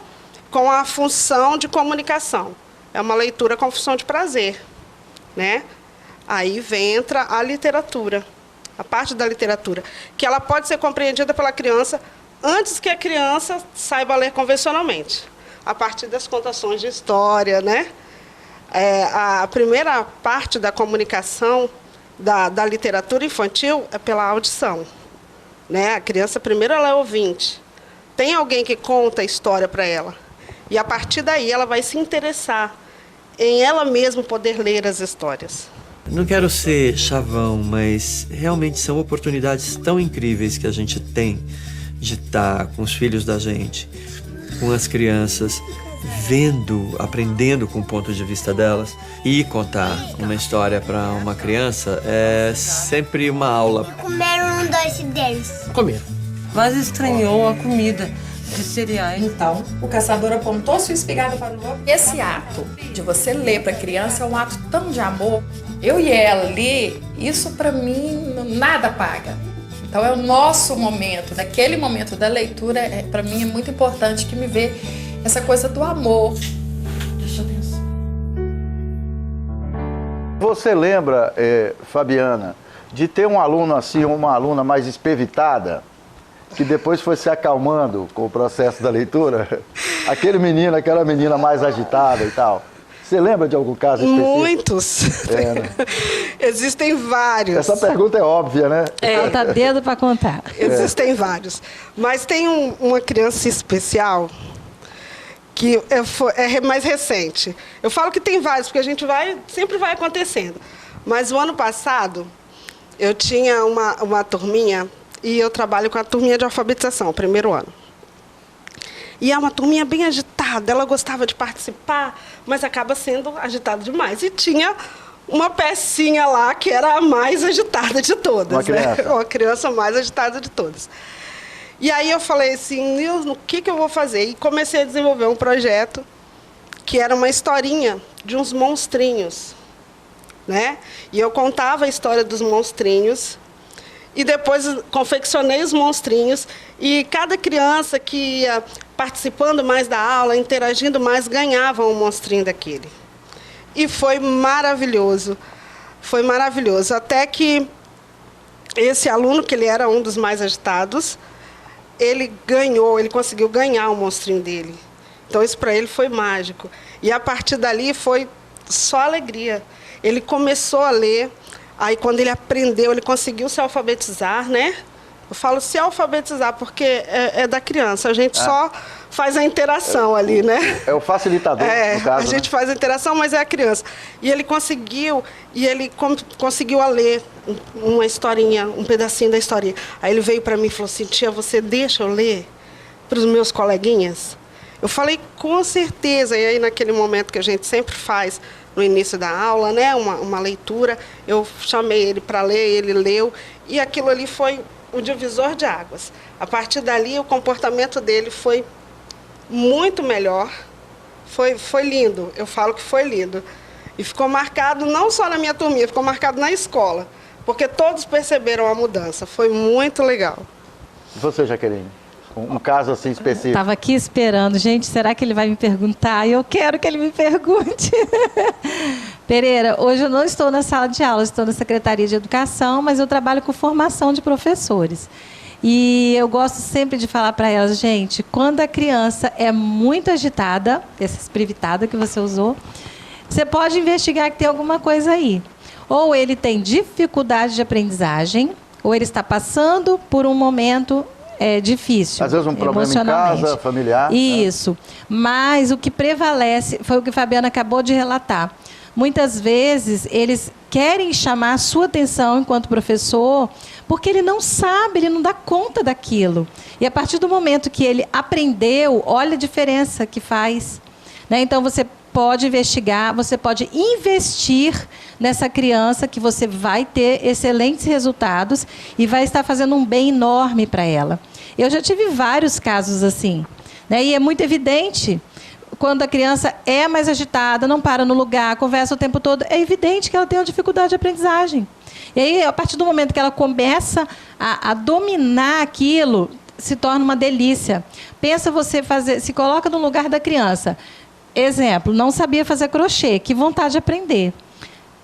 com a função de comunicação. É uma leitura com a função de prazer, né? Aí entra a literatura, a parte da literatura, que ela pode ser compreendida pela criança antes que a criança saiba ler convencionalmente, a partir das contações de história, né? A primeira parte da comunicação da literatura infantil é pela audição, né? A criança, primeiro, ela é ouvinte. Tem alguém que conta a história para ela. E, a partir daí, ela vai se interessar em ela mesma poder ler as histórias. Não quero ser chavão, mas realmente são oportunidades tão incríveis que a gente tem de estar com os filhos da gente, com as crianças, vendo, aprendendo com o ponto de vista delas. E contar uma história para uma criança é sempre uma aula. Comeram um doce deles. Comeram. Mas estranhou a comida de cereais. Então, o caçador apontou sua espingarda para o lobo. Esse ato de você ler para a criança é um ato tão de amor. Eu e ela ler, isso para mim nada paga. Então é o nosso momento, naquele momento da leitura, para mim é muito importante que me vê essa coisa do amor. Deixa eu pensar. Você lembra, Fabiana, de ter um aluno assim, uma aluna mais espevitada, que depois foi se acalmando com o processo da leitura? Aquele menino, aquela menina mais agitada e tal. Você lembra de algum caso específico? Muitos. Né? Existem vários. Essa pergunta é óbvia, né? Falta dedo para contar. Existem vários. Mas tem uma criança especial que é mais recente. Eu falo que tem vários, porque a gente sempre vai acontecendo. Mas o ano passado, eu tinha uma turminha, e eu trabalho com a turminha de alfabetização, o primeiro ano. E é uma turminha bem agitada, ela gostava de participar, mas acaba sendo agitada demais. E tinha uma pecinha lá que era a mais agitada de todas. Uma criança. Né? Uma criança mais agitada de todas. E aí eu falei assim, Nilson, o que eu vou fazer? E comecei a desenvolver um projeto que era uma historinha de uns monstrinhos, né? E eu contava a história dos monstrinhos, e depois confeccionei os monstrinhos, e cada criança que ia participando mais da aula, interagindo mais, ganhava um monstrinho daquele. E foi maravilhoso. Foi maravilhoso. Até que esse aluno, que ele era um dos mais agitados, ele conseguiu ganhar o monstrinho dele. Então, isso para ele foi mágico. E a partir dali foi só alegria. Ele começou a ler, aí quando ele aprendeu, ele conseguiu se alfabetizar, né? Eu falo se alfabetizar porque é da criança, a gente só faz a interação ali, né? É o facilitador, no caso, a gente faz a interação, mas é a criança. E ele conseguiu a ler uma historinha, um pedacinho da historinha. Aí ele veio para mim e falou assim, tia, você deixa eu ler para os meus coleguinhas? Eu falei, com certeza. E aí, naquele momento que a gente sempre faz no início da aula, né, uma leitura, eu chamei ele para ler, ele leu, e aquilo ali foi o divisor de águas. A partir dali, o comportamento dele foi muito melhor, foi lindo, eu falo que foi lindo. E ficou marcado não só na minha turminha, ficou marcado na escola, porque todos perceberam a mudança, foi muito legal. E você, Jaqueline? Um caso assim específico? Estava aqui esperando, gente, será que ele vai me perguntar? Eu quero que ele me pergunte. Pereira, hoje eu não estou na sala de aula, estou na Secretaria de Educação, mas eu trabalho com formação de professores. E eu gosto sempre de falar para elas, gente, quando a criança é muito agitada, essa esprivitada que você usou, você pode investigar que tem alguma coisa aí. Ou ele tem dificuldade de aprendizagem, ou ele está passando por um momento difícil. Às vezes um problema em casa, familiar. Isso. Mas o que prevalece foi o que a Fabiana acabou de relatar. Muitas vezes eles querem chamar a sua atenção enquanto professor, porque ele não sabe, ele não dá conta daquilo. E a partir do momento que ele aprendeu, olha a diferença que faz. Né? Então, você pode investigar, você pode investir nessa criança, que você vai ter excelentes resultados e vai estar fazendo um bem enorme para ela. Eu já tive vários casos assim, né? E é muito evidente, quando a criança é mais agitada, não para no lugar, conversa o tempo todo, é evidente que ela tem uma dificuldade de aprendizagem. E aí, a partir do momento que ela começa a dominar aquilo, se torna uma delícia. Pensa você se coloca no lugar da criança. Exemplo, não sabia fazer crochê, que vontade de aprender.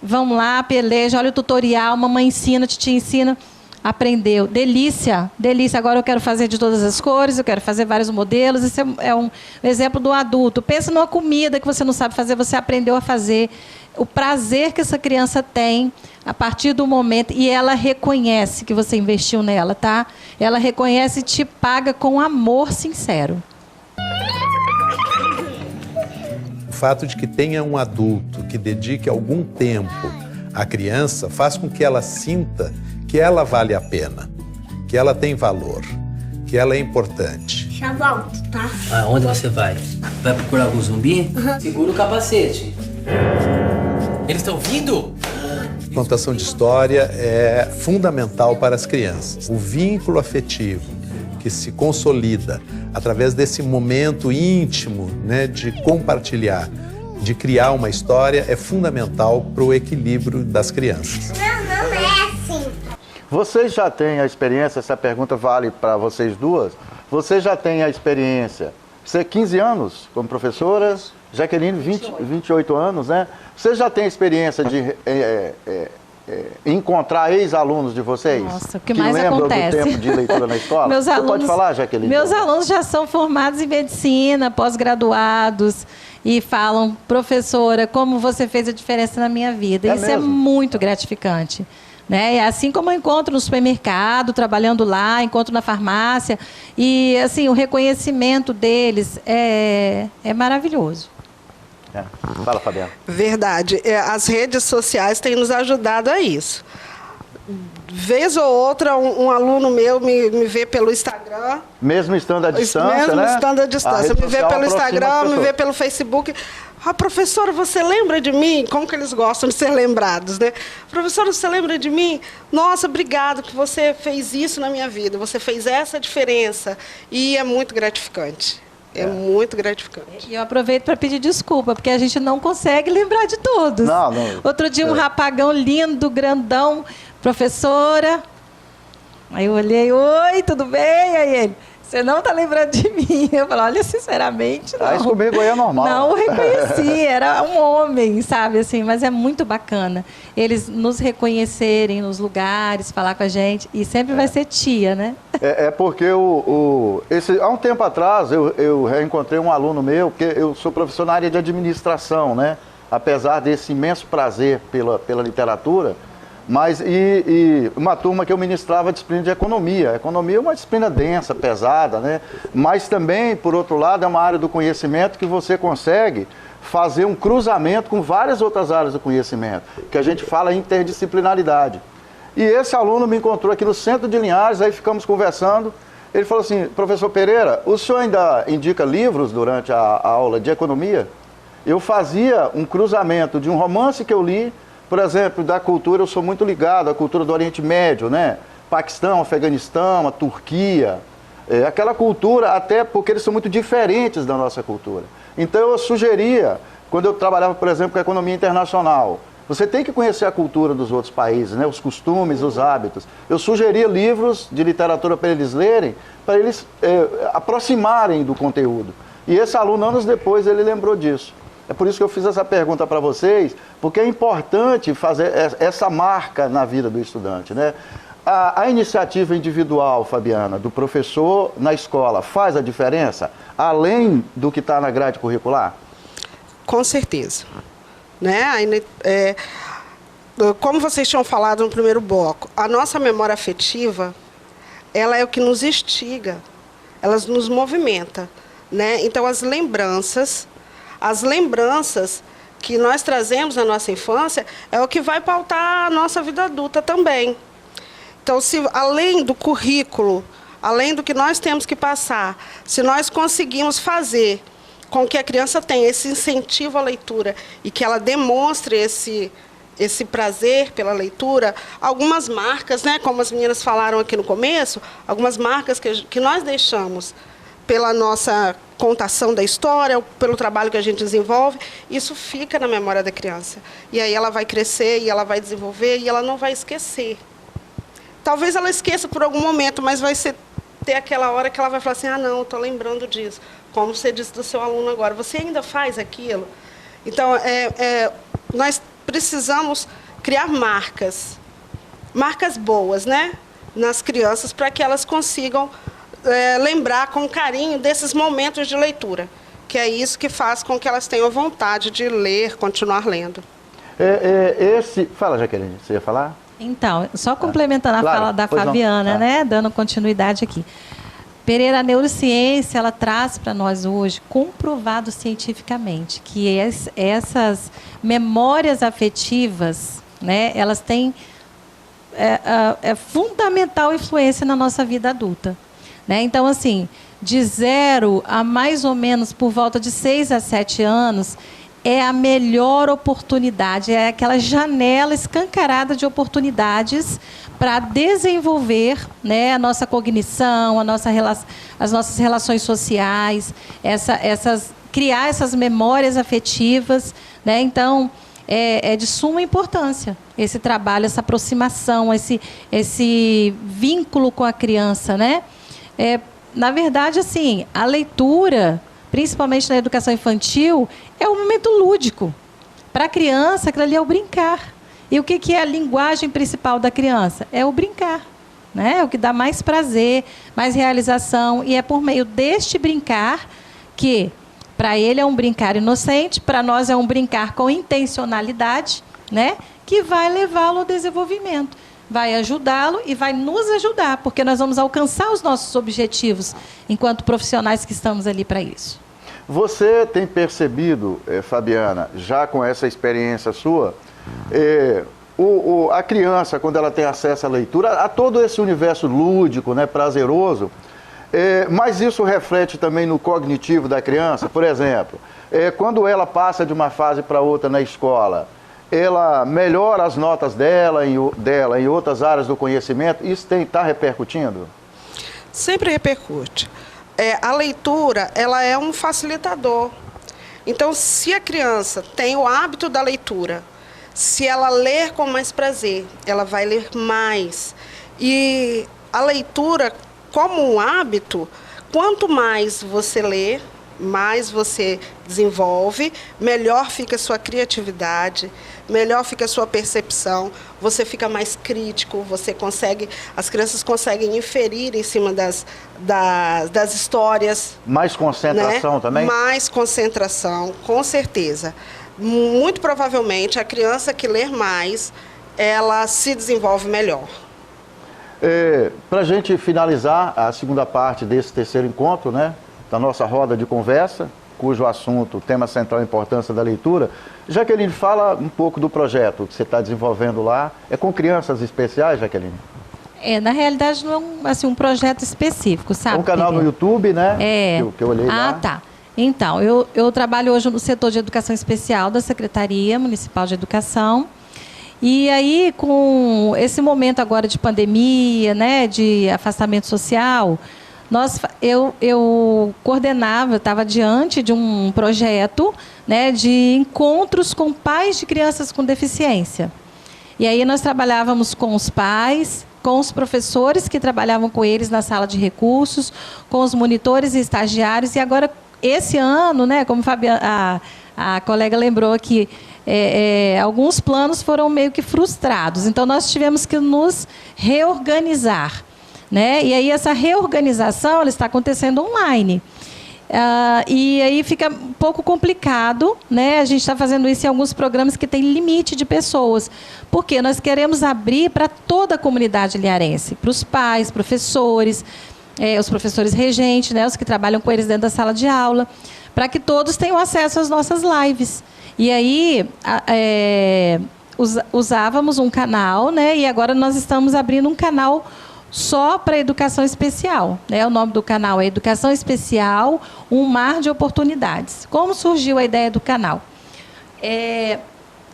Vamos lá, peleja, olha o tutorial, mamãe ensina, titia ensina, aprendeu. Delícia, delícia. Agora eu quero fazer de todas as cores, eu quero fazer vários modelos. Esse é um exemplo do adulto. Pensa numa comida que você não sabe fazer, você aprendeu a fazer. O prazer que essa criança tem a partir do momento, e ela reconhece que você investiu nela, tá? Ela reconhece e te paga com amor sincero. O fato de que tenha um adulto que dedique algum tempo à criança faz com que ela sinta que ela vale a pena, que ela tem valor, que ela é importante. Já volto, tá? Aonde você vai? Vai procurar algum zumbi? Segura o capacete. Eles estão vindo? Contação de história é fundamental para as crianças. O vínculo afetivo que se consolida através desse momento íntimo, né, de compartilhar, de criar uma história, é fundamental para o equilíbrio das crianças. Não é assim. Vocês já têm a experiência, essa pergunta vale para vocês duas, vocês já têm a experiência, você 15 anos como professora, Jaqueline 28 anos, né? Vocês já têm a experiência de encontrar ex-alunos de vocês? Nossa, o que mais acontece? Que lembram do tempo de leitura na escola? Meus alunos, pode falar, Jaqueline? Meus alunos já são formados em medicina, pós-graduados, e falam, professora, como você fez a diferença na minha vida. Isso é muito gratificante. Né? E assim como eu encontro no supermercado, trabalhando lá, encontro na farmácia, e assim, o reconhecimento deles é maravilhoso. Fala, Fabiana. Verdade. As redes sociais têm nos ajudado a isso. Vez ou outra, um aluno meu me vê pelo Instagram. Mesmo estando à distância, Mesmo estando à distância. Me vê pelo Instagram, me vê pelo Facebook. Ah, professora, você lembra de mim? Como que eles gostam de ser lembrados, né? Professora, você lembra de mim? Nossa, obrigado que você fez isso na minha vida. Você fez essa diferença. E é muito gratificante. É muito gratificante. E eu aproveito para pedir desculpa, porque a gente não consegue lembrar de todos. Não. Outro dia, um rapagão lindo, grandão, professora. Aí eu olhei, oi, tudo bem? Aí ele, Você não está lembrando de mim. Eu falo, olha, sinceramente, não. Isso comigo aí é normal. Não o reconheci, era um homem, sabe, assim, mas é muito bacana eles nos reconhecerem nos lugares, falar com a gente, e sempre vai ser tia, né? Porque há um tempo atrás eu reencontrei um aluno meu, porque eu sou professor na área de administração, né? Apesar desse imenso prazer pela literatura, mas uma turma que eu ministrava a disciplina de economia. Economia é uma disciplina densa, pesada, né? Mas também, por outro lado, é uma área do conhecimento que você consegue fazer um cruzamento com várias outras áreas do conhecimento, que a gente fala interdisciplinaridade. E esse aluno me encontrou aqui no centro de Linhares, aí ficamos conversando. Ele falou assim, professor Pereira, o senhor ainda indica livros durante a aula de economia? Eu fazia um cruzamento de um romance que eu li, por exemplo, da cultura, eu sou muito ligado à cultura do Oriente Médio, né? Paquistão, Afeganistão, a Turquia, aquela cultura, até porque eles são muito diferentes da nossa cultura. Então eu sugeria, quando eu trabalhava, por exemplo, com a economia internacional, você tem que conhecer a cultura dos outros países, né? Os costumes, os hábitos. Eu sugeria livros de literatura para eles lerem, para eles aproximarem do conteúdo. E esse aluno, anos depois, ele lembrou disso. É por isso que eu fiz essa pergunta para vocês, porque é importante fazer essa marca na vida do estudante, né? A iniciativa individual, Fabiana, do professor na escola, faz a diferença, além do que está na grade curricular? Com certeza. Né? Como vocês tinham falado no primeiro bloco, a nossa memória afetiva, ela é o que nos instiga, ela nos movimenta, né? Então, as lembranças que nós trazemos na nossa infância é o que vai pautar a nossa vida adulta também. Então, se além do currículo, além do que nós temos que passar, se nós conseguimos fazer com que a criança tenha esse incentivo à leitura e que ela demonstre esse prazer pela leitura, algumas marcas, né, como as meninas falaram aqui no começo, algumas marcas que nós deixamos pela nossa contação da história, pelo trabalho que a gente desenvolve, isso fica na memória da criança. E aí ela vai crescer, e ela vai desenvolver, e ela não vai esquecer. Talvez ela esqueça por algum momento, mas vai ter aquela hora que ela vai falar assim, ah, não, estou lembrando disso. Como você disse do seu aluno agora, você ainda faz aquilo? Então, nós precisamos criar marcas boas, né, nas crianças, para que elas consigam lembrar com carinho desses momentos de leitura, que é isso que faz com que elas tenham vontade de ler, continuar lendo. Fala, Jaqueline, você ia falar? Então, só complementando claro, a fala da Fabiana, né, dando continuidade aqui. Pereira, a neurociência, ela traz para nós hoje, comprovado cientificamente, que essas memórias afetivas, né, elas têm fundamental influência na nossa vida adulta. Né? Então, assim, de 0 a mais ou menos por volta de 6 a 7 anos, é a melhor oportunidade, é aquela janela escancarada de oportunidades para desenvolver, né, a nossa cognição, as nossas relações sociais, criar essas memórias afetivas. Né? Então, é de suma importância esse trabalho, essa aproximação, esse vínculo com a criança, né? Na verdade, assim, a leitura, principalmente na educação infantil, é um momento lúdico. Para a criança, aquilo ali é o brincar. E o que é a linguagem principal da criança? É o brincar. Né? É o que dá mais prazer, mais realização. E é por meio deste brincar que, para ele é um brincar inocente, para nós é um brincar com intencionalidade, né? Que vai levá-lo ao desenvolvimento. Vai ajudá-lo e vai nos ajudar, porque nós vamos alcançar os nossos objetivos enquanto profissionais que estamos ali para isso. Você tem percebido, Fabiana, já com essa experiência sua, a criança, quando ela tem acesso à leitura, a todo esse universo lúdico, né, prazeroso, mas isso reflete também no cognitivo da criança? Por exemplo, quando ela passa de uma fase para outra na escola, ela melhora as notas dela em outras áreas do conhecimento, isso está repercutindo? Sempre repercute. A leitura, ela é um facilitador. Então, se a criança tem o hábito da leitura, se ela ler com mais prazer, ela vai ler mais. E a leitura, como um hábito, Quanto mais você lê, mais você desenvolve, melhor fica a sua criatividade, melhor fica a sua percepção, você fica mais crítico, as crianças conseguem inferir em cima das histórias. Mais concentração, né? Também? Mais concentração, com certeza. Muito provavelmente a criança que ler mais, ela se desenvolve melhor. Para a gente finalizar a segunda parte desse terceiro encontro, né, da nossa roda de conversa, cujo assunto, tema central, a importância da leitura, Jaqueline, fala um pouco do projeto que você está desenvolvendo lá. É com crianças especiais, Jaqueline? Na realidade não é assim, um projeto específico, sabe? É um canal no YouTube, né? Que eu olhei lá. Ah, tá. Então, eu trabalho hoje no setor de educação especial da Secretaria Municipal de Educação. E aí, com esse momento agora de pandemia, né, de afastamento social, eu coordenava, estava diante de um projeto, né, de encontros com pais de crianças com deficiência. E aí nós trabalhávamos com os pais, com os professores que trabalhavam com eles na sala de recursos, com os monitores e estagiários. E agora, esse ano, né, como a colega lembrou aqui, alguns planos foram meio que frustrados. Então, nós tivemos que nos reorganizar, né? E aí, essa reorganização ela está acontecendo online. E aí fica um pouco complicado, né? A gente está fazendo isso em alguns programas que tem limite de pessoas, porque nós queremos abrir para toda a comunidade ilharense, para os pais, professores, os professores regentes, né? Os que trabalham com eles dentro da sala de aula, para que todos tenham acesso às nossas lives. E aí, usávamos um canal, né? E agora nós estamos abrindo um canal só para educação especial, né? O nome do canal é Educação Especial, um mar de oportunidades. Como surgiu a ideia do canal?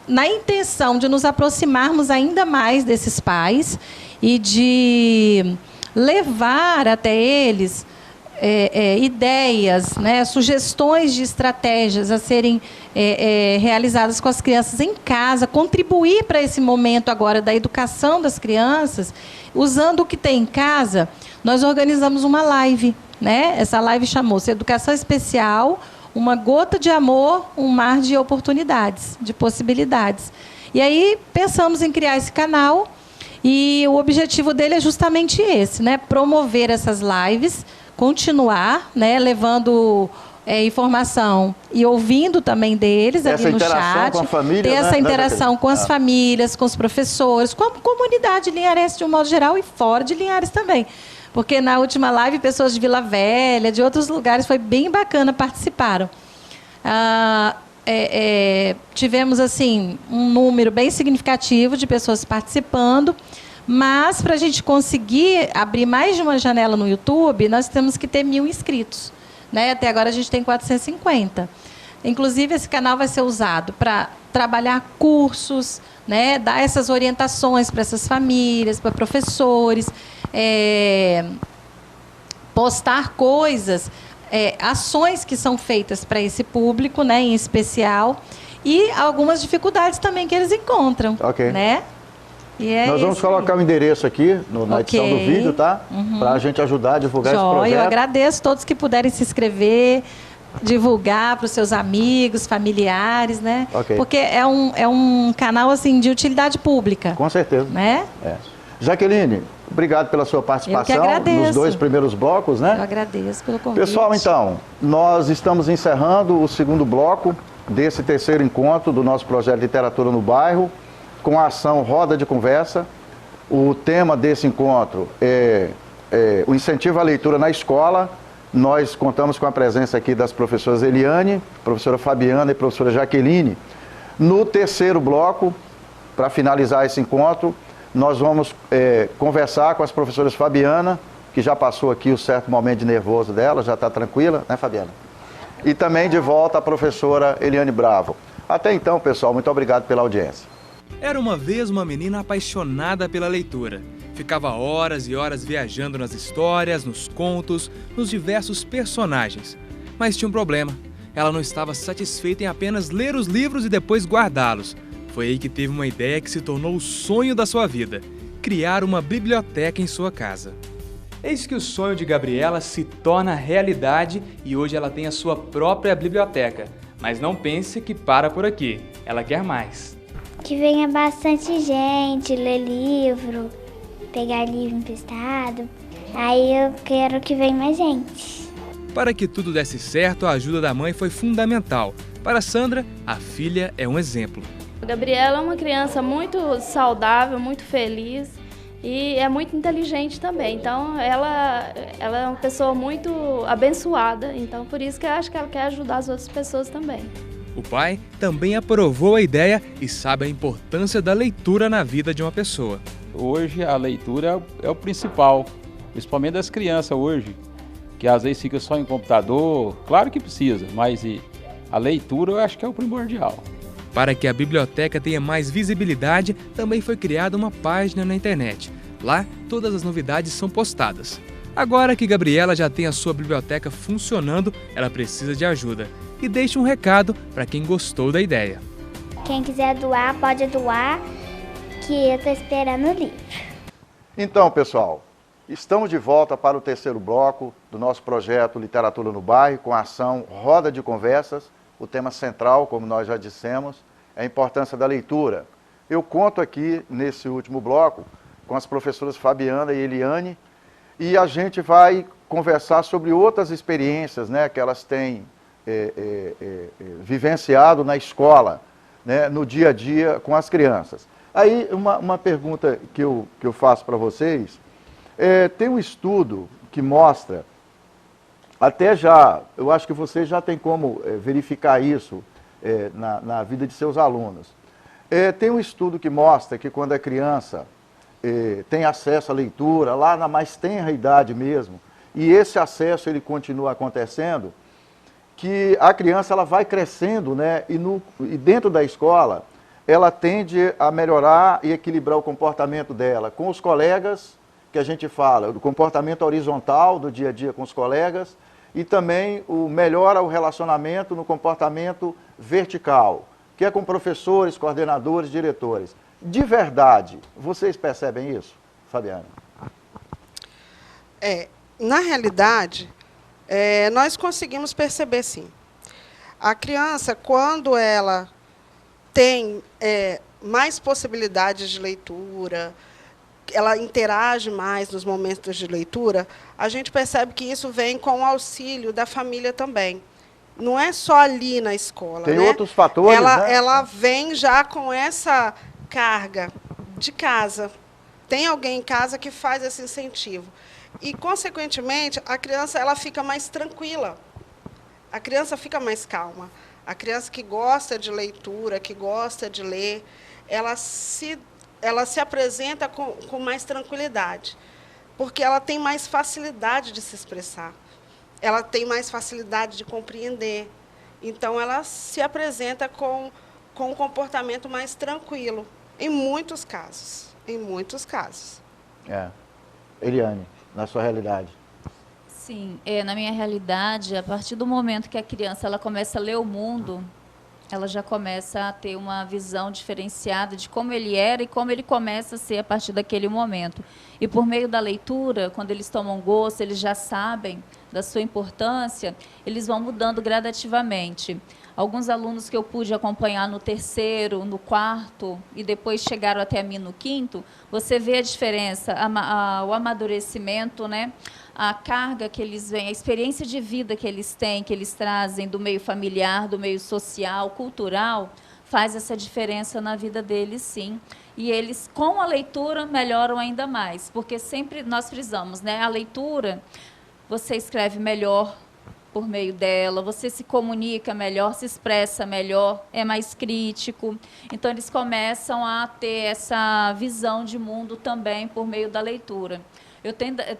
Na intenção de nos aproximarmos ainda mais desses pais e de levar até eles ideias, né, sugestões de estratégias a serem realizadas com as crianças em casa, contribuir para esse momento agora da educação das crianças, usando o que tem em casa. Nós organizamos uma live, né? Essa live chamou-se Educação Especial, uma gota de amor, um mar de oportunidades, de possibilidades. E aí pensamos em criar esse canal e o objetivo dele é justamente esse, né? Promover essas lives, continuar, né, levando informação e ouvindo também deles aqui no chat, com a família, ter né? essa interação com as famílias, com os professores, com a comunidade linharense de um modo geral e fora de Linhares também. Porque na última live, pessoas de Vila Velha, de outros lugares, foi bem bacana, participaram. Tivemos assim um número bem significativo de pessoas participando. Mas, para a gente conseguir abrir mais de uma janela no YouTube, nós temos que ter 1.000 inscritos, né? Até agora a gente tem 450. Inclusive, esse canal vai ser usado para trabalhar cursos, né? Dar essas orientações para essas famílias, para professores, postar coisas, ações que são feitas para esse público, né, em especial, e algumas dificuldades também que eles encontram, né? Nós vamos colocar o endereço aqui na edição do vídeo, tá? Para a gente ajudar a divulgar esse projeto. Eu agradeço todos que puderem se inscrever, divulgar para os seus amigos, familiares, né? Porque é um canal assim de utilidade pública. Com certeza. Né? Jaqueline, obrigado pela sua participação nos 2 primeiros blocos, né? Eu agradeço pelo convite. Pessoal, então, nós estamos encerrando o segundo bloco desse terceiro encontro do nosso projeto Literatura no Bairro, com a ação Roda de Conversa. O tema desse encontro é o incentivo à leitura na escola. Nós contamos com a presença aqui das professoras Eliane, professora Fabiana e professora Jaqueline. No terceiro bloco, para finalizar esse encontro, nós vamos conversar com as professoras Fabiana, que já passou aqui o certo momento de nervoso dela, já está tranquila, né, Fabiana? E também de volta a professora Eliane Bravo. Até então, pessoal, muito obrigado pela audiência. Era uma vez uma menina apaixonada pela leitura. Ficava horas e horas viajando nas histórias, nos contos, nos diversos personagens. Mas tinha um problema. Ela não estava satisfeita em apenas ler os livros e depois guardá-los. Foi aí que teve uma ideia que se tornou o sonho da sua vida: criar uma biblioteca em sua casa. Eis que o sonho de Gabriela se torna realidade e hoje ela tem a sua própria biblioteca. Mas não pense que para por aqui, ela quer mais. Que venha bastante gente, ler livro, pegar livro emprestado. Aí eu quero que venha mais gente. Para que tudo desse certo, a ajuda da mãe foi fundamental. Para Sandra, a filha é um exemplo. A Gabriela é uma criança muito saudável, muito feliz e é muito inteligente também. Então, ela é uma pessoa muito abençoada. Então, por isso que eu acho que ela quer ajudar as outras pessoas também. O pai também aprovou a ideia e sabe a importância da leitura na vida de uma pessoa. Hoje, a leitura é o principal, principalmente das crianças hoje, que às vezes fica só em computador. Claro que precisa, mas a leitura eu acho que é o primordial. Para que a biblioteca tenha mais visibilidade, também foi criada uma página na internet. Lá, todas as novidades são postadas. Agora que Gabriela já tem a sua biblioteca funcionando, ela precisa de ajuda. E deixa um recado para quem gostou da ideia. Quem quiser doar, pode doar, que eu estou esperando o livro. Então, pessoal, estamos de volta para o terceiro bloco do nosso projeto Literatura no Bairro, com a ação Roda de Conversas. O tema central, como nós já dissemos, é a importância da leitura. Eu conto aqui, nesse último bloco, com as professoras Fabiana e Eliane, e a gente vai conversar sobre outras experiências, né, que elas têm vivenciado na escola, né, no dia a dia com as crianças. Aí, uma pergunta que eu faço para vocês, tem um estudo que mostra, até já, eu acho que vocês já têm como verificar isso na vida de seus alunos. Tem um estudo que mostra que quando a criança tem acesso à leitura, lá na mais tenra idade mesmo, e esse acesso ele continua acontecendo, que a criança ela vai crescendo, né, e dentro da escola ela tende a melhorar e equilibrar o comportamento dela com os colegas, que a gente fala, do comportamento horizontal do dia a dia com os colegas, e também melhora o relacionamento no comportamento vertical, que é com professores, coordenadores, diretores. De verdade, vocês percebem isso, Fabiana? Na realidade, nós conseguimos perceber, sim. A criança, quando ela tem mais possibilidades de leitura, ela interage mais nos momentos de leitura, a gente percebe que isso vem com o auxílio da família também. Não é só ali na escola. Tem né? outros fatores, né? Ela vem já com essa carga de casa. Tem alguém em casa que faz esse incentivo. E, consequentemente, a criança ela fica mais tranquila. A criança fica mais calma. A criança que gosta de leitura, que gosta de ler, ela se apresenta com mais tranquilidade, porque ela tem mais facilidade de se expressar, ela tem mais facilidade de compreender. Então, ela se apresenta com um comportamento mais tranquilo, em muitos casos. Em muitos casos. Eliane, na sua realidade. Sim, na minha realidade, a partir do momento que a criança ela começa a ler o mundo, ela já começa a ter uma visão diferenciada de como ele era e como ele começa a ser a partir daquele momento. E por meio da leitura, quando eles tomam gosto, eles já sabem da sua importância, eles vão mudando gradativamente. Alguns alunos que eu pude acompanhar no terceiro, no quarto e depois chegaram até a mim no quinto, você vê a diferença, o amadurecimento, né? A carga que eles vêm, a experiência de vida que eles têm, que eles trazem do meio familiar, do meio social, cultural, faz essa diferença na vida deles, sim. E eles, com a leitura, melhoram ainda mais, porque sempre nós frisamos, né? A leitura, você escreve melhor por meio dela, você se comunica melhor, se expressa melhor, é mais crítico. Então, eles começam a ter essa visão de mundo também por meio da leitura.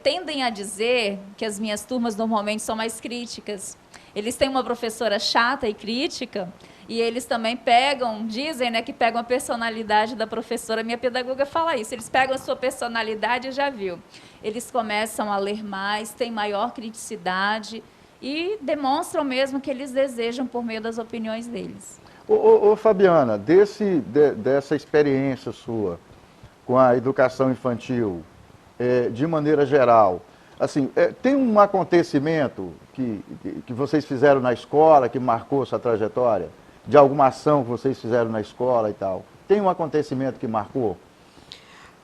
Tendem a dizer que as minhas turmas normalmente são mais críticas. Eles têm uma professora chata e crítica, e eles também dizem, né, que pegam a personalidade da professora. Minha pedagoga fala isso, eles pegam a sua personalidade e já viu. Eles começam a ler mais, têm maior criticidade e demonstram mesmo que eles desejam por meio das opiniões deles. Fabiana, dessa experiência sua com a educação infantil, de maneira geral, Assim, tem um acontecimento que vocês fizeram na escola que marcou sua trajetória? De alguma ação que vocês fizeram na escola e tal? Tem um acontecimento que marcou?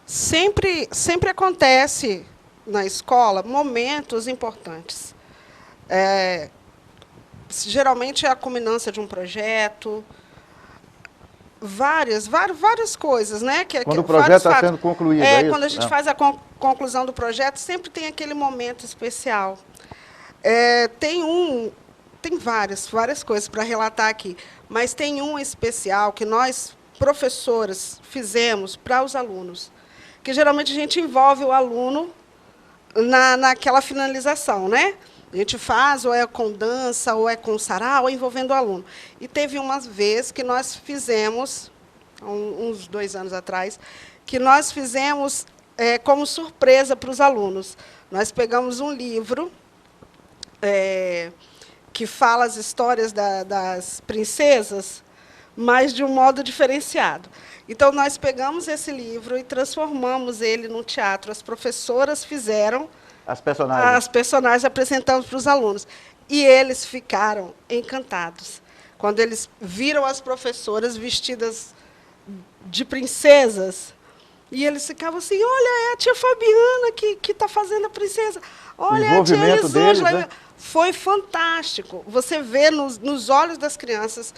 Sempre acontece na escola momentos importantes. Geralmente é a culminância de um projeto, várias coisas, né? Quando o projeto está sendo concluído, é isso? Quando a gente faz a conclusão do projeto, sempre tem aquele momento especial. Tem várias coisas para relatar aqui, mas tem um especial que nós, professoras, fizemos para os alunos, que geralmente a gente envolve o aluno naquela finalização, né? A gente faz, ou é com dança, ou é com sarau, ou envolvendo o aluno. E teve uma vez que nós fizemos, uns 2 anos atrás, que nós fizemos como surpresa para os alunos. Nós pegamos um livro que fala as histórias das princesas, mas de um modo diferenciado. Então, nós pegamos esse livro e transformamos ele num teatro. As professoras fizeram as personagens apresentamos para os alunos. E eles ficaram encantados. Quando eles viram as professoras vestidas de princesas, e eles ficavam assim, olha, é a tia Fabiana que está fazendo a princesa. Olha, é a tia Elisângela. Né? Foi fantástico. Você vê nos olhos das crianças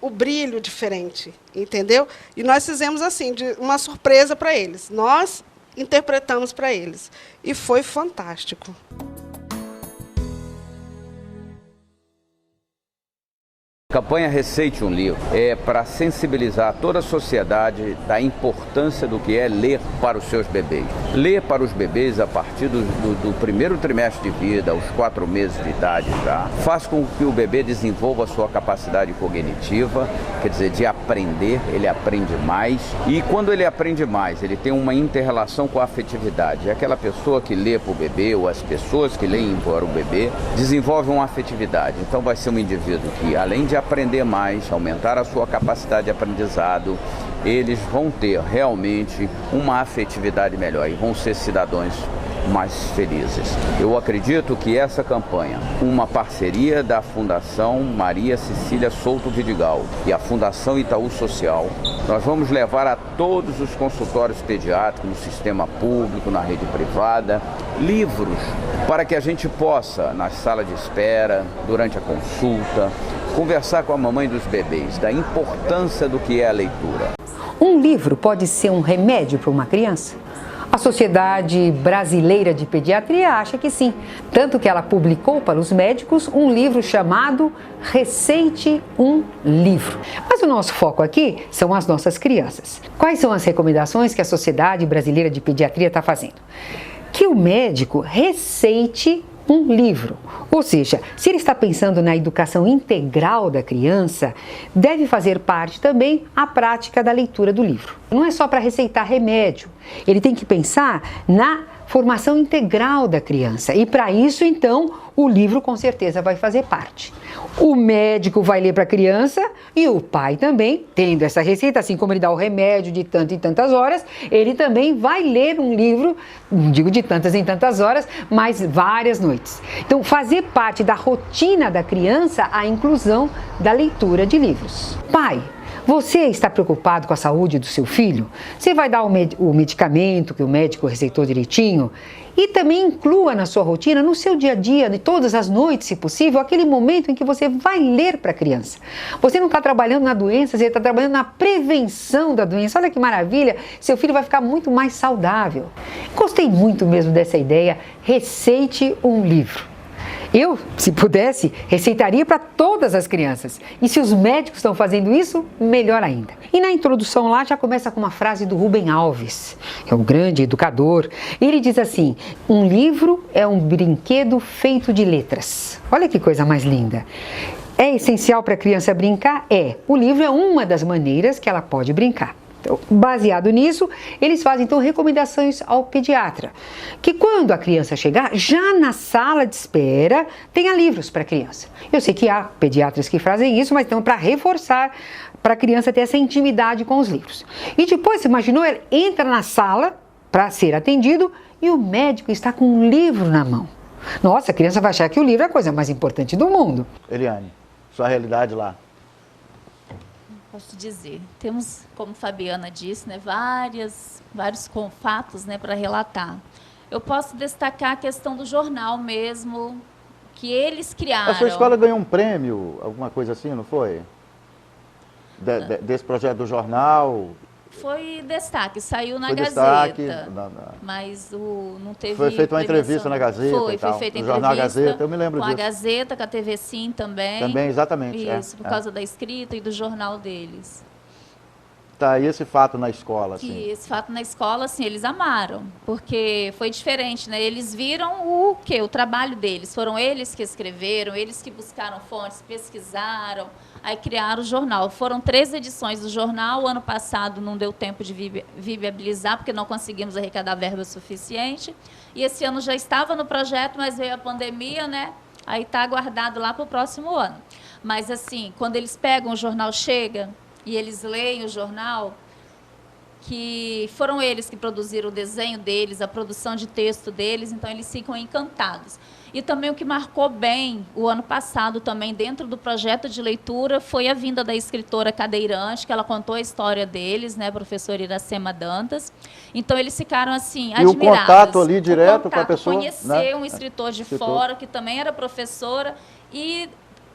o brilho diferente, entendeu? E nós fizemos assim, uma surpresa para eles. Nós interpretamos para eles. E foi fantástico. A campanha Receite um Livro é para sensibilizar toda a sociedade da importância do que é ler para os seus bebês. Ler para os bebês a partir do primeiro trimestre de vida, aos 4 meses de idade já, faz com que o bebê desenvolva a sua capacidade cognitiva, quer dizer, de aprender, ele aprende mais. E quando ele aprende mais, ele tem uma inter-relação com a afetividade. Aquela pessoa que lê para o bebê, ou as pessoas que leem para o bebê, desenvolvem uma afetividade. Então vai ser um indivíduo que, além de aprender mais, aumentar a sua capacidade de aprendizado, eles vão ter realmente uma afetividade melhor e vão ser cidadãos mais felizes. Eu acredito que essa campanha, uma parceria da Fundação Maria Cecília Souto Vidigal e a Fundação Itaú Social, nós vamos levar a todos os consultórios pediátricos, no sistema público, na rede privada, livros para que a gente possa, na sala de espera, durante a consulta, conversar com a mamãe dos bebês da importância do que é a leitura. Um livro pode ser um remédio para uma criança? A Sociedade Brasileira de Pediatria acha que sim, tanto que ela publicou para os médicos um livro chamado Receite um Livro. Mas o nosso foco aqui são as nossas crianças. Quais são as recomendações que a Sociedade Brasileira de Pediatria está fazendo? Que o médico receite um livro. Ou seja, se ele está pensando na educação integral da criança, deve fazer parte também a prática da leitura do livro. Não é só para receitar remédio, ele tem que pensar na formação integral da criança. E para isso, então, o livro com certeza vai fazer parte. O médico vai ler para a criança e o pai também, tendo essa receita, assim como ele dá o remédio de tantas e tantas horas, ele também vai ler um livro, não digo de tantas em tantas horas, mas várias noites. Então, fazer parte da rotina da criança a inclusão da leitura de livros. Pai, você está preocupado com a saúde do seu filho? Você vai dar o medicamento que o médico receitou direitinho? E também inclua na sua rotina, no seu dia a dia, de todas as noites, se possível, aquele momento em que você vai ler para a criança. Você não está trabalhando na doença, você está trabalhando na prevenção da doença. Olha que maravilha, seu filho vai ficar muito mais saudável. Gostei muito mesmo dessa ideia, receite um livro. Eu, se pudesse, receitaria para todas as crianças. E se os médicos estão fazendo isso, melhor ainda. E na introdução lá já começa com uma frase do Rubem Alves, que é um grande educador. Ele diz assim: um livro é um brinquedo feito de letras. Olha que coisa mais linda. É essencial para a criança brincar? É. O livro é uma das maneiras que ela pode brincar. Então, baseado nisso, eles fazem então recomendações ao pediatra, que quando a criança chegar, já na sala de espera, tenha livros para a criança. Eu sei que há pediatras que fazem isso, mas então para reforçar, para a criança ter essa intimidade com os livros. E depois, você imaginou, ela entra na sala para ser atendido e o médico está com um livro na mão. Nossa, a criança vai achar que o livro é a coisa mais importante do mundo. Eliane, sua realidade lá. Posso dizer, temos, como Fabiana disse, né, vários fatos, né, para relatar. Eu posso destacar a questão do jornal mesmo, que eles criaram. A sua escola ganhou um prêmio, alguma coisa assim, não foi? Desse projeto do jornal? Foi destaque, saiu na foi Gazeta, destaque, mas não teve foi feita uma entrevista na Gazeta foi e tal, feita no jornal Gazeta, eu me lembro com disso. Com a Gazeta, com a TV Sim também. Também, exatamente. Isso, por causa da escrita e do jornal deles. Tá, e esse fato na escola, assim? E esse fato na escola, assim, eles amaram, porque foi diferente, né? Eles viram o quê? O trabalho deles. Foram eles que escreveram, eles que buscaram fontes, pesquisaram, aí criaram o jornal. Foram 3 edições do jornal. O ano passado não deu tempo de viabilizar, porque não conseguimos arrecadar verba suficiente. E esse ano já estava no projeto, mas veio a pandemia, né? Aí está aguardado lá para o próximo ano. Mas, assim, quando eles pegam, o jornal chega e eles leem o jornal, que foram eles que produziram o desenho deles, a produção de texto deles, então eles ficam encantados. E também o que marcou bem o ano passado também dentro do projeto de leitura foi a vinda da escritora cadeirante, que ela contou a história deles, né, professora Iracema Dantas. Então eles ficaram assim admirados. E o contato ali direto com a pessoa, conhecer, né? Um escritor de fora que também era professora e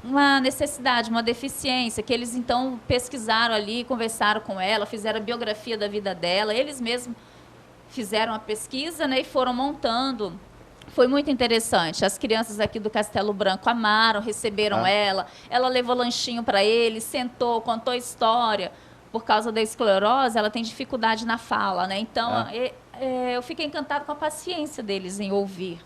uma necessidade, uma deficiência, que eles então pesquisaram ali, conversaram com ela, fizeram a biografia da vida dela, eles mesmos fizeram a pesquisa, né, e foram montando. Foi muito interessante. As crianças aqui do Castelo Branco amaram, receberam ela levou lanchinho para eles, sentou, contou história. Por causa da esclerose, ela tem dificuldade na fala, né? Então, eu fiquei encantada com a paciência deles em ouvir.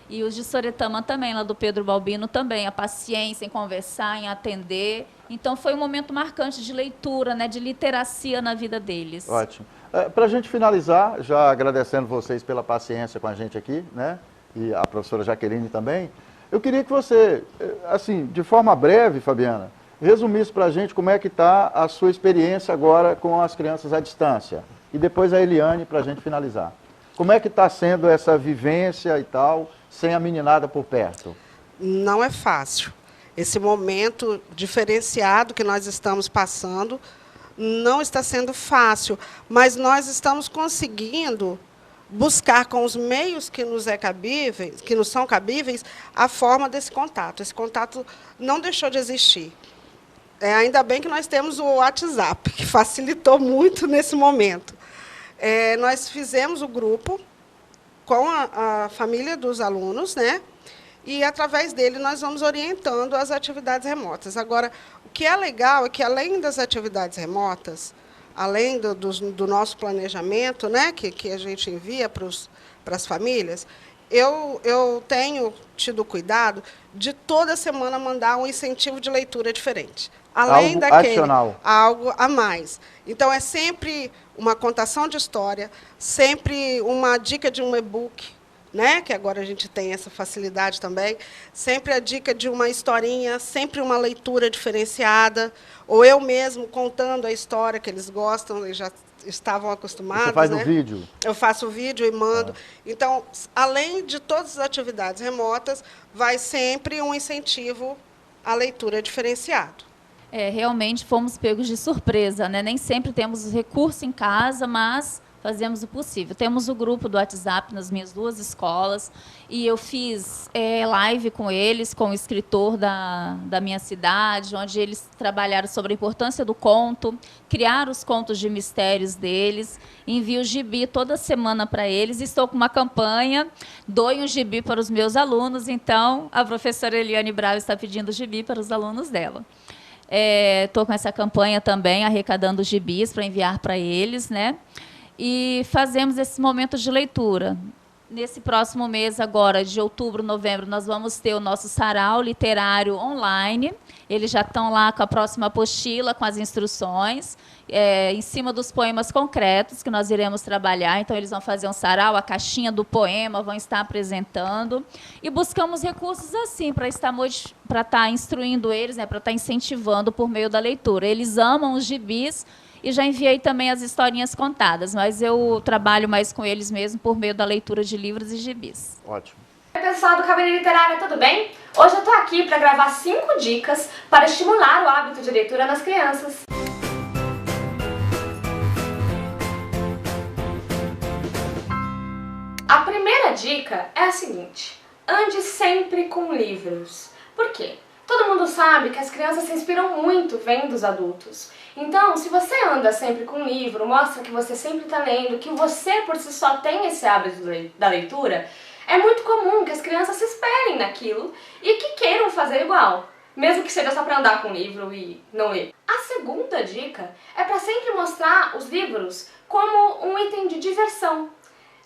E os de Soretama também, lá do Pedro Balbino também, a paciência em conversar, em atender. Então, foi um momento marcante de leitura, né, de literacia na vida deles. Ótimo. Para a gente finalizar, já agradecendo vocês pela paciência com a gente aqui, né, e a professora Jaqueline também, eu queria que você, assim, de forma breve, Fabiana, resumisse para a gente como é que está a sua experiência agora com as crianças à distância. E depois a Eliane para a gente finalizar. Como é que está sendo essa vivência e tal, sem a meninada por perto? Não é fácil. Esse momento diferenciado que nós estamos passando não está sendo fácil, mas nós estamos conseguindo buscar com os meios que nos são cabíveis, a forma desse contato. Esse contato não deixou de existir. Ainda bem que nós temos o WhatsApp, que facilitou muito nesse momento. Nós fizemos o grupo com a família dos alunos, né? E, através dele, nós vamos orientando as atividades remotas. Agora, o que é legal é que, além das atividades remotas, além do nosso planejamento, né, que a gente envia para as famílias, eu tenho tido cuidado de, toda semana, mandar um incentivo de leitura diferente. Além algo daquele, adicional. algo a mais. Então, é sempre uma contação de história, sempre uma dica de um e-book, né? Que agora a gente tem essa facilidade também, sempre a dica de uma historinha, sempre uma leitura diferenciada, ou eu mesmo contando a história que eles gostam, eles já estavam acostumados. Você faz né? no vídeo? Eu faço o vídeo e mando. Então, além de todas as atividades remotas, vai sempre um incentivo à leitura diferenciado. Realmente fomos pegos de surpresa, né? Nem sempre temos recurso em casa, mas fazemos o possível. Temos o grupo do WhatsApp nas minhas 2 escolas e eu fiz live com eles, com o escritor da minha cidade, onde eles trabalharam sobre a importância do conto, criaram os contos de mistérios deles, envio o gibi toda semana para eles. Estou com uma campanha, doe um gibi para os meus alunos, então a professora Eliane Bravo está pedindo gibi para os alunos dela. Estou com essa campanha também, arrecadando gibis para enviar para eles, né? E fazemos esses momentos de leitura. Nesse próximo mês, agora, de outubro, novembro, nós vamos ter o nosso sarau literário online. Eles já estão lá com a próxima apostila, com as instruções, em cima dos poemas concretos que nós iremos trabalhar. Então, eles vão fazer um sarau, a caixinha do poema, vão estar apresentando. E buscamos recursos assim, para estar instruindo eles, né, para estar incentivando por meio da leitura. Eles amam os gibis e já enviei também as historinhas contadas, mas eu trabalho mais com eles mesmo por meio da leitura de livros e gibis. Ótimo. Oi, pessoal do Cabine Literária, tudo bem? Hoje eu tô aqui para gravar 5 dicas para estimular o hábito de leitura nas crianças. A primeira dica é a seguinte: ande sempre com livros. Por quê? Todo mundo sabe que as crianças se inspiram muito vendo os adultos. Então, se você anda sempre com um livro, mostra que você sempre está lendo, que você por si só tem esse hábito da leitura, é muito comum que as crianças se espelhem naquilo e que queiram fazer igual, mesmo que seja só para andar com o livro e não ler. A segunda dica é para sempre mostrar os livros como um item de diversão.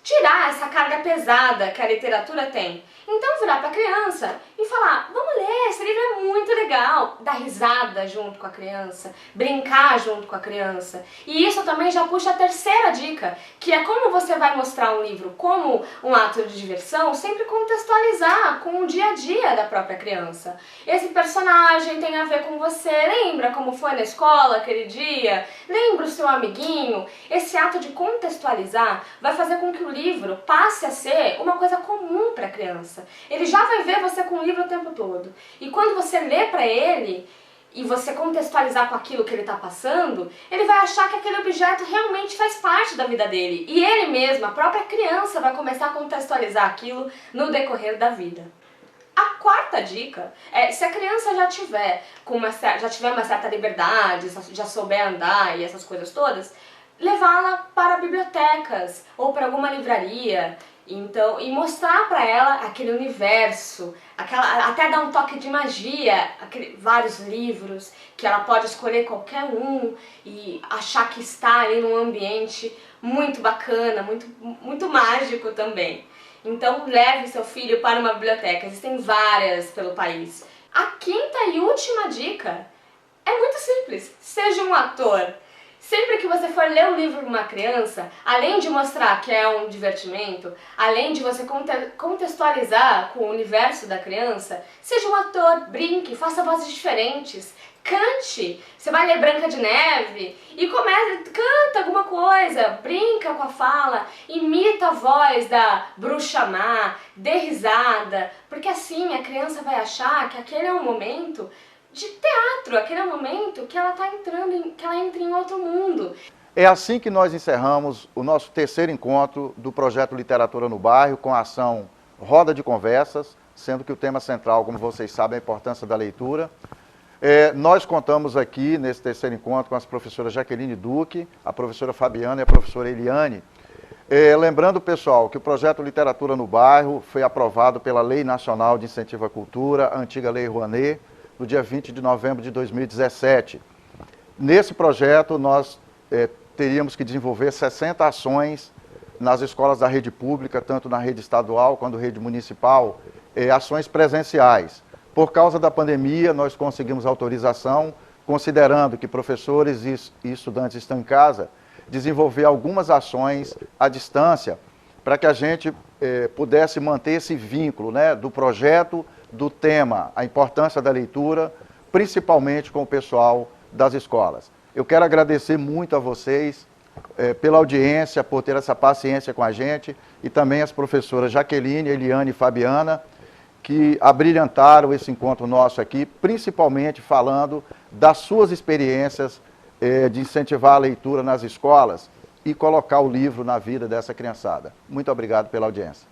Tirar essa carga pesada que a literatura tem. Então virar para a criança e falar: vamos ler, esse livro é muito legal. Dar risada junto com a criança, brincar junto com a criança. E isso também já puxa a terceira dica, que é como você vai mostrar um livro como um ato de diversão, sempre contextualizar com o dia a dia da própria criança. Esse personagem tem a ver com você, lembra como foi na escola aquele dia? Lembra o seu amiguinho? Esse ato de contextualizar vai fazer com que o livro passe a ser uma coisa comum para a criança. Ele já vai ver você com o livro o tempo todo. E quando você lê para ele e você contextualizar com aquilo que ele está passando, ele vai achar que aquele objeto realmente faz parte da vida dele. E ele mesmo, a própria criança, vai começar a contextualizar aquilo no decorrer da vida. A quarta dica é, se a criança já tiver uma certa liberdade, já souber andar e essas coisas todas, levá-la para bibliotecas ou para alguma livraria, então, e mostrar para ela aquele universo, até dar um toque de magia, vários livros que ela pode escolher qualquer um e achar que está ali num ambiente muito bacana, muito mágico também. Então leve seu filho para uma biblioteca, existem várias pelo país. A quinta e última dica é muito simples: seja um ator. Sempre que você for ler um livro para uma criança, além de mostrar que é um divertimento, além de você contextualizar com o universo da criança, seja um ator, brinque, faça vozes diferentes, cante. Você vai ler Branca de Neve e canta alguma coisa, brinca com a fala, imita a voz da bruxa má, dê risada, porque assim a criança vai achar que aquele é um momento de teatro, aquele é o momento que ela que ela entra em outro mundo. É assim que nós encerramos o nosso terceiro encontro do projeto Literatura no Bairro, com a ação Roda de Conversas, sendo que o tema central, como vocês sabem, é a importância da leitura. Nós contamos aqui, nesse terceiro encontro, com as professoras Jaqueline Duque, a professora Fabiana e a professora Eliane. Lembrando, pessoal, que o projeto Literatura no Bairro foi aprovado pela Lei Nacional de Incentivo à Cultura, a antiga Lei Rouanet, no dia 20 de novembro de 2017. Nesse projeto, nós teríamos que desenvolver 60 ações nas escolas da rede pública, tanto na rede estadual quanto na rede municipal, ações presenciais. Por causa da pandemia, nós conseguimos autorização, considerando que professores e estudantes estão em casa, desenvolver algumas ações à distância, para que a gente pudesse manter esse vínculo, né, do projeto, do tema, a importância da leitura, principalmente com o pessoal das escolas. Eu quero agradecer muito a vocês pela audiência, por ter essa paciência com a gente, e também as professoras Jaqueline, Eliane e Fabiana, que abrilhantaram esse encontro nosso aqui, principalmente falando das suas experiências de incentivar a leitura nas escolas e colocar o livro na vida dessa criançada. Muito obrigado pela audiência.